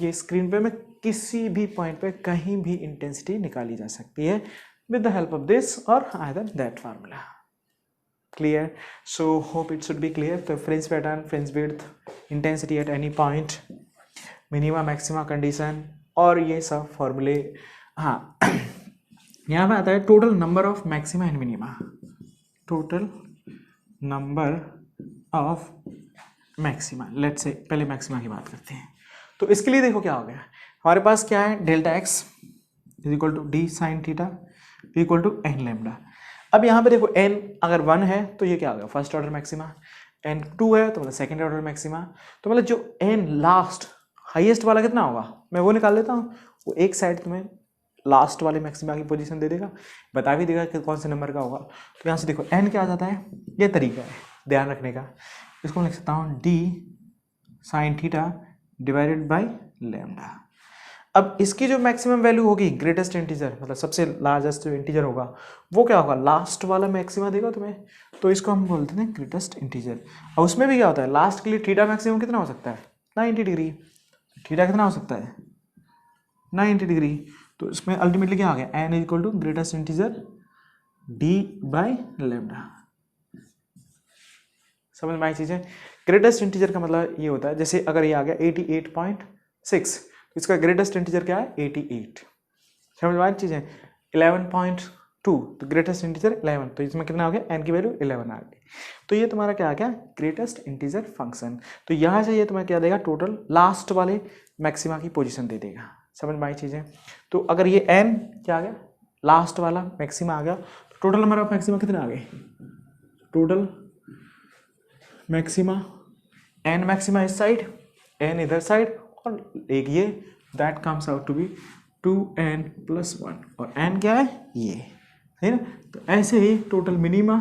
Speaker 1: ये स्क्रीन पे में किसी भी पॉइंट पे कहीं भी इंटेंसिटी निकाली जा सकती है with the help of this और either that formula. Clear? So hope it should be clear. तो fringe pattern, fringe width, intensity at any point, minima maxima condition, और ये सब फॉर्मूले। हाँ, यहाँ पे आता है total number of maxima and minima. Total number of maxima, let's say पहले मैक्सिमा की बात करते हैं। तो इसके लिए देखो क्या हो गया, हमारे पास क्या है? Delta x is equal to d sine theta equal to n lambda. अब यहाँ पे देखो n अगर 1 है तो ये क्या हो गया? First order maxima. n 2 है तो मतलब सेकेंड ऑर्डर मैक्सिमा। तो मतलब जो n लास्ट हाईएस्ट वाला कितना होगा, मैं वो निकाल लेता हूँ। वो एक साइड तुम्हें लास्ट वाले मैक्सिमा की पोजीशन दे देगा, बता भी देगा कि कौन से नंबर का होगा। तो यहाँ से देखो n क्या आ जाता है, ये तरीका है ध्यान रखने का। इसको मैं लिख सकता हूँ d sine theta divided by lambda. अब इसकी जो मैक्सिमम वैल्यू होगी, ग्रेटेस्ट इंटीजर मतलब सबसे लार्जेस्ट जो इंटीजर होगा वो क्या होगा? लास्ट वाला मैक्सिमा देगा तुम्हें, तो इसको हम बोलते हैं ग्रेटेस्ट इंटीजर। और उसमें भी क्या होता है, लास्ट के लिए थीटा मैक्सिमम कितना हो सकता है? 90 डिग्री। थीटा कितना हो सकता है? 90 डिग्री। तो इसमें अल्टीमेटली क्या आ गया? n is equal to greatest integer d by lambda. समझ में आई चीज़ें? ग्रेटेस्ट इंटीजर का मतलब ये होता है, जैसे अगर ये आ गया 88.6, तो इसका ग्रेटेस्ट इंटीजर क्या है? 88। समझ में आई चीज़ें? 11.2 तो ग्रेटेस्ट इंटीजर 11, तो इसमें कितना हो गया? n की वैल्यू 11 आ गई। तो ये तुम्हारा क्या आ गया? Greatest integer function. तो यहाँ से ये तुम्हें क्या देगा? टोटल लास्ट वाले मैक्सिमा की पोजीशन दे देगा। समझ में आई चीज़ें? तो अगर ये n क्या आ गया? लास्ट वाला मैक्सिमा आ गया, तो टोटल नंबर ऑफ मैक्सिमा कितने आ गए? टोटल मैक्सिमा, n मैक्सिमा इस साइड, n इधर साइड, और एक ये, that comes out to be 2n + 1, और n क्या है? ये है ना। तो ऐसे ही टोटल मिनिमा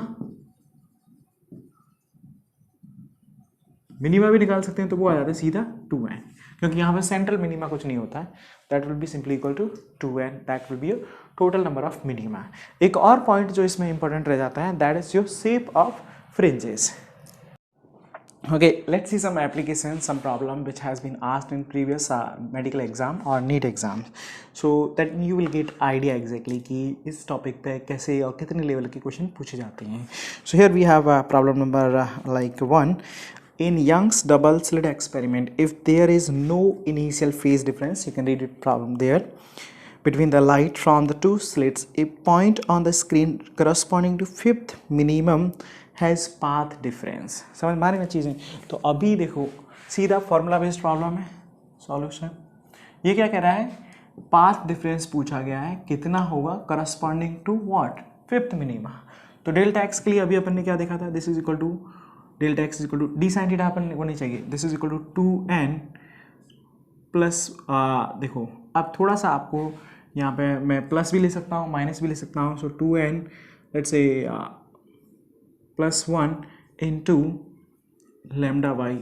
Speaker 1: भी निकाल सकते हैं, तो वो आ जाता है सीधा 2n, क्योंकि यहाँ पे सेंट्रल मिनिमा कुछ नहीं होता है। That will be simply equal to 2n, that will be your total number of minima. एक और पॉइंट जो इसमें इंपॉर्टेंट रह जाता है, that is your shape of fringes. Okay, let's see some applications, some problem which has been asked in previous medical exam or NEET exams, so that you will get idea exactly कि इस topic पे कैसे और कितने level के question पूछे जाते हैं. So here we have problem number like 1. in Young's double slit experiment, if there is no initial phase difference, you can read it problem there, between the light from the two slits, a point on the screen corresponding to fifth minimum has path difference. समझ में आ रही ना चीज़ें? तो अभी देखो सीधा फॉर्मूला बेस्ड प्रॉब्लम है सॉल्यूशन. ये क्या कह रहा है? पाथ डिफरेंस पूछा गया है, कितना होगा corresponding to what? Fifth minima. तो डेल्टा एक्स के लिए अभी अपन ने क्या देखा था? This is equal to delta x is equal to d sine theta अपन को नहीं चाहिए. This is equal to 2n plus देखो अब थोड़ा सा आपको यहाँ पे मैं प्लस भी ले सकता हूँ माइनस भी ले सकता हूँ. सो 2n let's say plus 1 into lambda by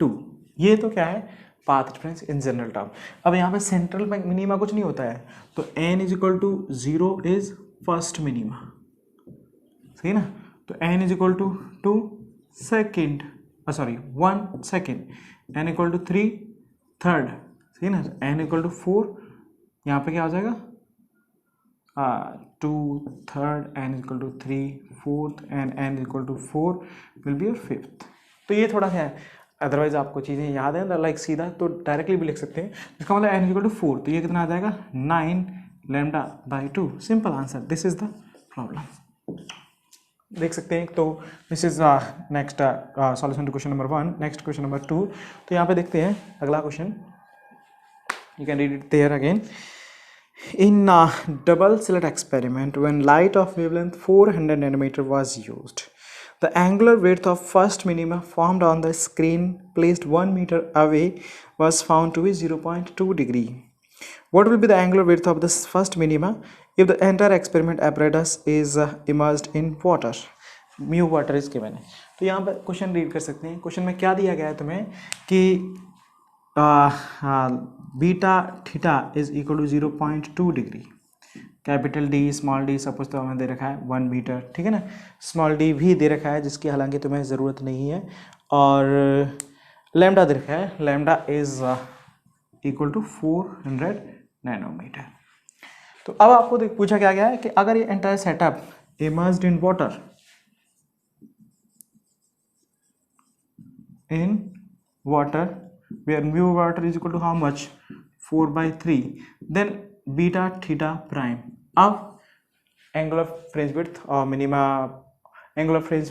Speaker 1: 2. ये तो क्या है? Path difference in general term. अब यहाँ पे सेंट्रल मिनिमा कुछ नहीं होता है, तो n is equal to 0 is first minima. सही ना? तो n is equal to 2 second, sorry 1 second, n equal to 3 third. सही ना? n इक्वल टू 4, यहाँ पे क्या हो जाएगा? 2 third, n equal to 3 fourth and n equal to 4 will be your fifth. तो ये थोड़ा सा है, अदरवाइज आपको चीज़ें याद है लाइक सीधा तो डायरेक्टली भी लिख सकते हैं. इसका मतलब n इक्वल टू 4, तो ये कितना आ जाएगा? 9 lambda by 2. Simple answer. This is the problem. देख सकते हैं. तो this is next solution to question number 1. Next question number 2. तो यहाँ पे देखते हैं अगला question. You can read it there again. In a double slit experiment, when light of wavelength 400 nanometer was used, the angular width of first minima formed on the screen placed 1 meter away was found to be 0.2 degree. What will be the angular width of this first minima if the entire experiment apparatus is immersed in water? Mu water is given. तो यहाँ पर क्वेश्चन रीड कर सकते हैं. क्वेश्चन में क्या दिया गया है तुम्हें कि beta theta is equal to 0.2 degree. Capital D small D suppose तो हमें दे रखा है 1 मीटर. ठीक है ना? स्मॉल डी भी दे रखा है जिसकी हालांकि तुम्हें ज़रूरत नहीं है. और लैम्डा दे रखा है. Lambda is equal to 400 nanometre. तो अब आपको पूछा क्या गया है कि अगर ये entire setup immersed in water, where mu water is equal to how much? 4/3, then beta theta prime. अब angular fringe width or minima, angular fringe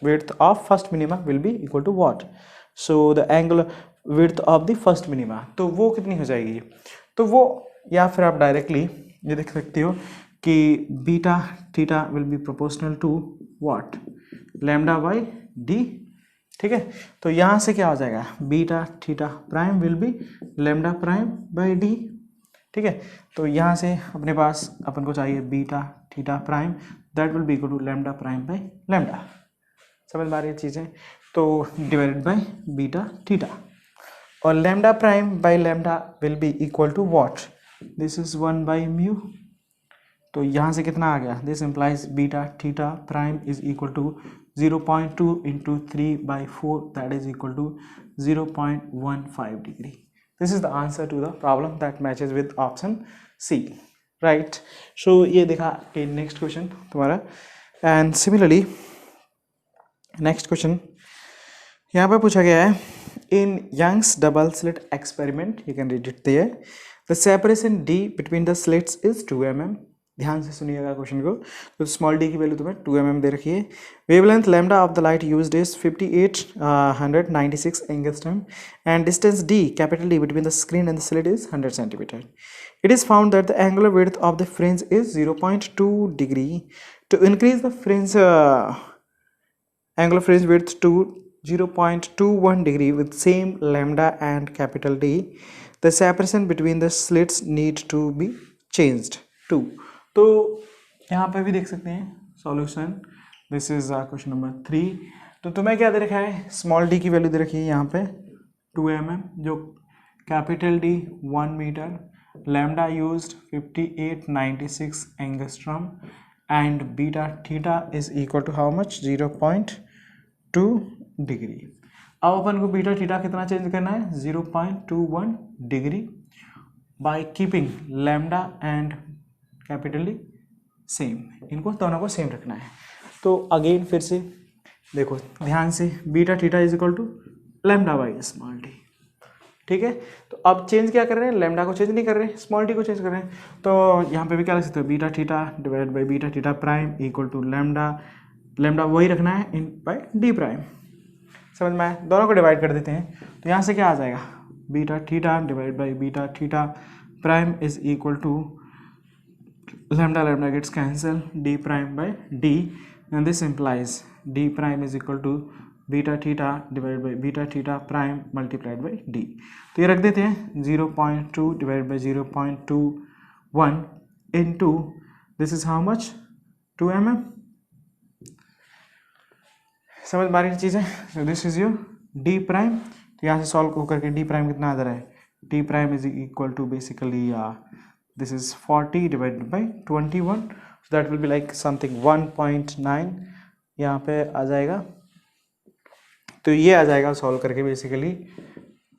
Speaker 1: width of first minima will be equal to what? So the angular width of the first minima, तो वो कितनी हो जाएगी? तो वो या फिर आप डायरेक्टली ये देख सकते हो कि beta theta will be proportional to what? Lambda by D. ठीक है? तो यहाँ से क्या हो जाएगा? Beta theta prime will be lambda prime by D. ठीक है? तो यहाँ से अपने पास अपन को चाहिए beta theta prime, that will be equal to lambda prime by lambda. समझ में आ रही है चीज़ें? तो डिवाइडेड बाई बीटा थीटा, और lambda prime by lambda will be equal to what? This is 1 by mu. तो यहाँ से कितना आ गया? This implies beta theta prime is equal to 0.2 into 3/4, that is equal to 0.15 degree. This is the answer to the problem that matches with option C. Right? So ये देखा कि next question तुम्हारा. And similarly next question यहाँ पर पूछा गया है in Young's double slit experiment, you can read it there, the separation D between the slits is 2 mm. ध्यान से सुनिएगा क्वेश्चन को. तो स्मॉल डी की वैल्यू तुम्हें 2 mm दे रखी है. Wavelength lambda of the light used is 5896 angstrom and distance D capital D between the screen and the slit is 100 centimeter. It is found that the angular width of the fringe is 0.2 degree. To increase the fringe angular fringe width to 0.21 degree with same lambda and capital D, the separation between the slits need to be changed to. तो यहाँ पे भी देख सकते हैं solution. This is question number 3. तो तुम्हें क्या दे रखा है? स्मॉल डी की वैल्यू दे रखी है यहाँ पे 2 mm, जो capital D 1 metre, lambda used 5896 angstrom and beta theta is equal to how much? 0.2 degree. अब अपन को बीटा थीटा कितना चेंज करना है? 0.21 degree by keeping lambda and capitally same. इनको दोनों को सेम रखना है. तो अगेन फिर से देखो ध्यान से, beta theta is equal to lambda by small D. ठीक है, तो अब चेंज क्या कर रहे हैं, लैम्डा को चेंज नहीं कर रहे हैं, स्मॉल डी को चेंज कर रहे हैं। तो यहाँ पे भी क्या लिख सकते हो, beta theta divide by beta theta prime equal to lambda, lambda वही रखना है इन बाई डी प्राइम। समझ में आया, दोनों को डिवाइड कर देते हैं। तो यहाँ से क्या आ जाएगा, beta theta divide by beta theta prime is equal to lambda lambda gets cancelled, d prime by d, and this implies d prime is equal to beta theta divided by beta theta prime multiplied by d। तो ये रख देते हैं 0.2 divided by 0.21 into this is how much, 2 mm। समझ में आ रही चीज़ें। so this is your d prime। तो यहाँ से सॉल्व होकर के d prime कितना आ रहा है, d prime is equal to basically this is 40 divided by 21, so that will be like something 1.9 यहाँ पे आ जाएगा। तो ये आ जाएगा सॉल्व करके बेसिकली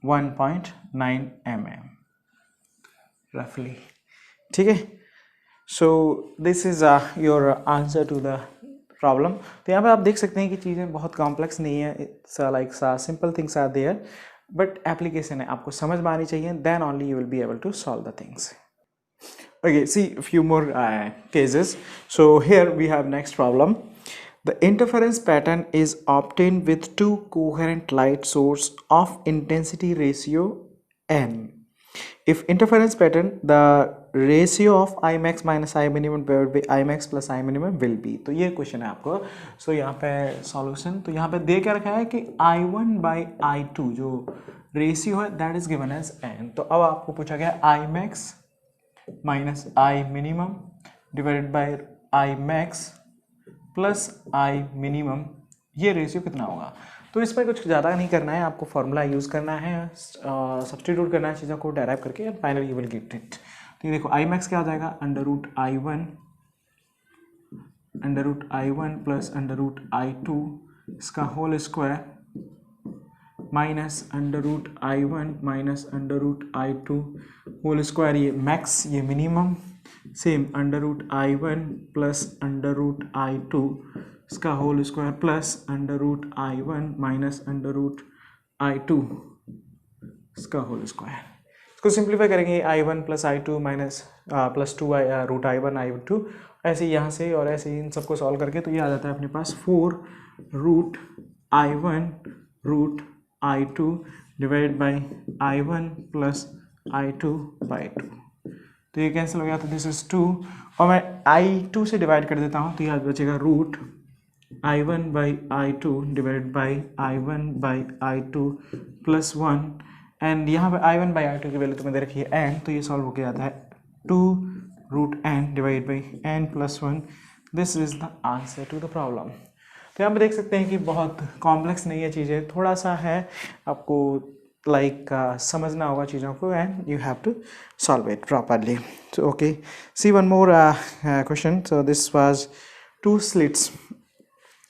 Speaker 1: 1.9 mm रफली। ठीक है, so this is your answer to the problem. तो यहाँ पे आप देख सकते हैं कि चीज़ें बहुत कॉम्प्लेक्स नहीं है, it's like simple things are there, but application है, आपको समझ में आनी चाहिए, then only you will be able to solve the things. Okay, see a few more cases. So here we have next problem. The interference pattern is obtained with two coherent light source of intensity ratio n. If interference pattern, the ratio of I max minus I minimum divided by I max plus I minimum will be। तो ये क्वेश्चन है आपको। सो यहाँ पे सॉल्यूशन, तो यहाँ पे दे क्या रखा है कि I1 by I2 जो रेशियो है that is given as n। तो अब आपको पूछा गया I max minus I minimum divided by I max plus I minimum, ये रेशियो कितना होगा। तो इसमें कुछ ज़्यादा नहीं करना है, आपको फॉर्मूला यूज़ करना है, सब्सटीट्यूट करना है चीज़ों को, डेराइव करके and finally you will get it. तो ये देखो आई मैक्स क्या हो जाएगा, under root I one plus under root I two इसका whole square minus under root I one minus under root I two whole square, ये मैक्स ये minimum, same under root I one plus under root I two इसका whole square plus under root I one minus under root I two इसका होल स्क्वायर। इसको सिंप्लीफाई करेंगे I one plus I two minus plus two I root I one I two, ऐसे यहाँ से और ऐसे इन सबको सॉल्व करके तो ये आ जाता है अपने पास 4 root I one root I two divide by I one plus I two by two. तो ये कैंसिल हो गया, तो दिस इज 2 और मैं आई टू से डिवाइड कर देता हूँ, तो यहाँ बचेगा root I one by I two divide by I one by I two plus 1 and यहाँ पे I one by I two की वैल्यू तो मैं दे रखी है एन, तो ये सॉल्व होकर आता है 2 root N divide by N plus 1। This is the answer to the problem. तो यहाँ पे देख सकते हैं कि बहुत कॉम्प्लेक्स नहीं है चीज़ें, थोड़ा सा है, आपको लाइक समझना होगा चीज़ों को and you have to solve it properly. So okay, see one more question. So this was 2 slits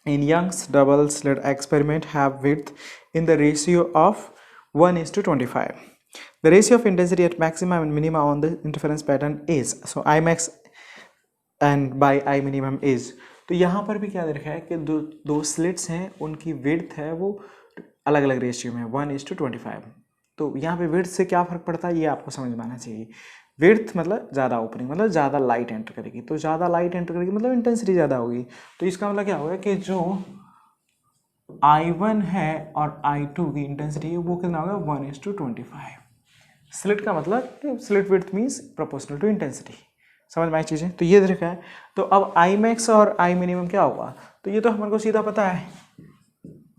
Speaker 1: in Young's double slit experiment have width in the ratio of 1:25. The ratio of intensity at maximum and minima on the interference pattern is, so I max and by I minimum is। तो यहाँ पर भी क्या दे रखा है कि दो स्लिट्स हैं, उनकी विड्थ है वो अलग अलग रेशियो में 1:25। तो यहाँ पे विड्थ से क्या फ़र्क पड़ता है ये आपको समझ में आना चाहिए। विड्थ मतलब ज़्यादा ओपनिंग, मतलब ज़्यादा लाइट एंटर करेगी, तो ज़्यादा लाइट एंटर करेगी मतलब इंटेंसिटी ज़्यादा होगी। तो इसका मतलब क्या होगा कि जो I1 है और I2 की इंटेंसिटी है वो कितना होगा 1:25। स्लिट का मतलब slit width means proportional to intensity. समझ में आई चीज़ें। तो ये देखा है, तो अब आई मैक्स और आई मिनिमम क्या होगा, तो ये तो हमारे को सीधा पता है,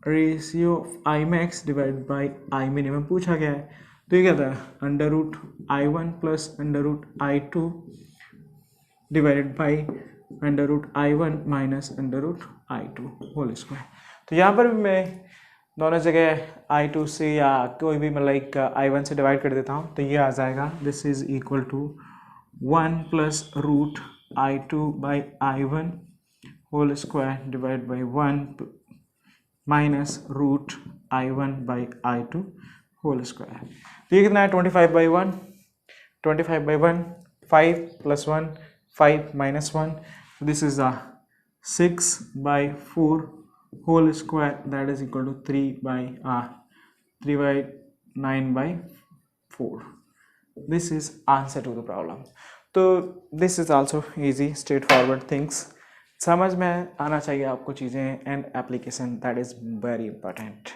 Speaker 1: ratio of I max divide by I minimum पूछा गया है। तो ये क्या था, under root I one plus under root I two divided by under root I one minus under root I two whole square. तो यहाँ पर भी मैं दोनों जगह आई टू से या कोई भी मैं लाइक आई वन से डिवाइड कर देता हूँ, तो ये आ जाएगा this is equal to 1 plus root I two by I one whole square divide by 1 minus root I one by I two whole square. तो ये कितना है 25/1, 25/1 5 + 1 5 - 1, this is the 6/4 whole square that is equal to 3/2। 3/9/4. This is answer to the problem. तो this is also easy straightforward things. समझ में आना चाहिए आपको चीज़ें, and application that is very important.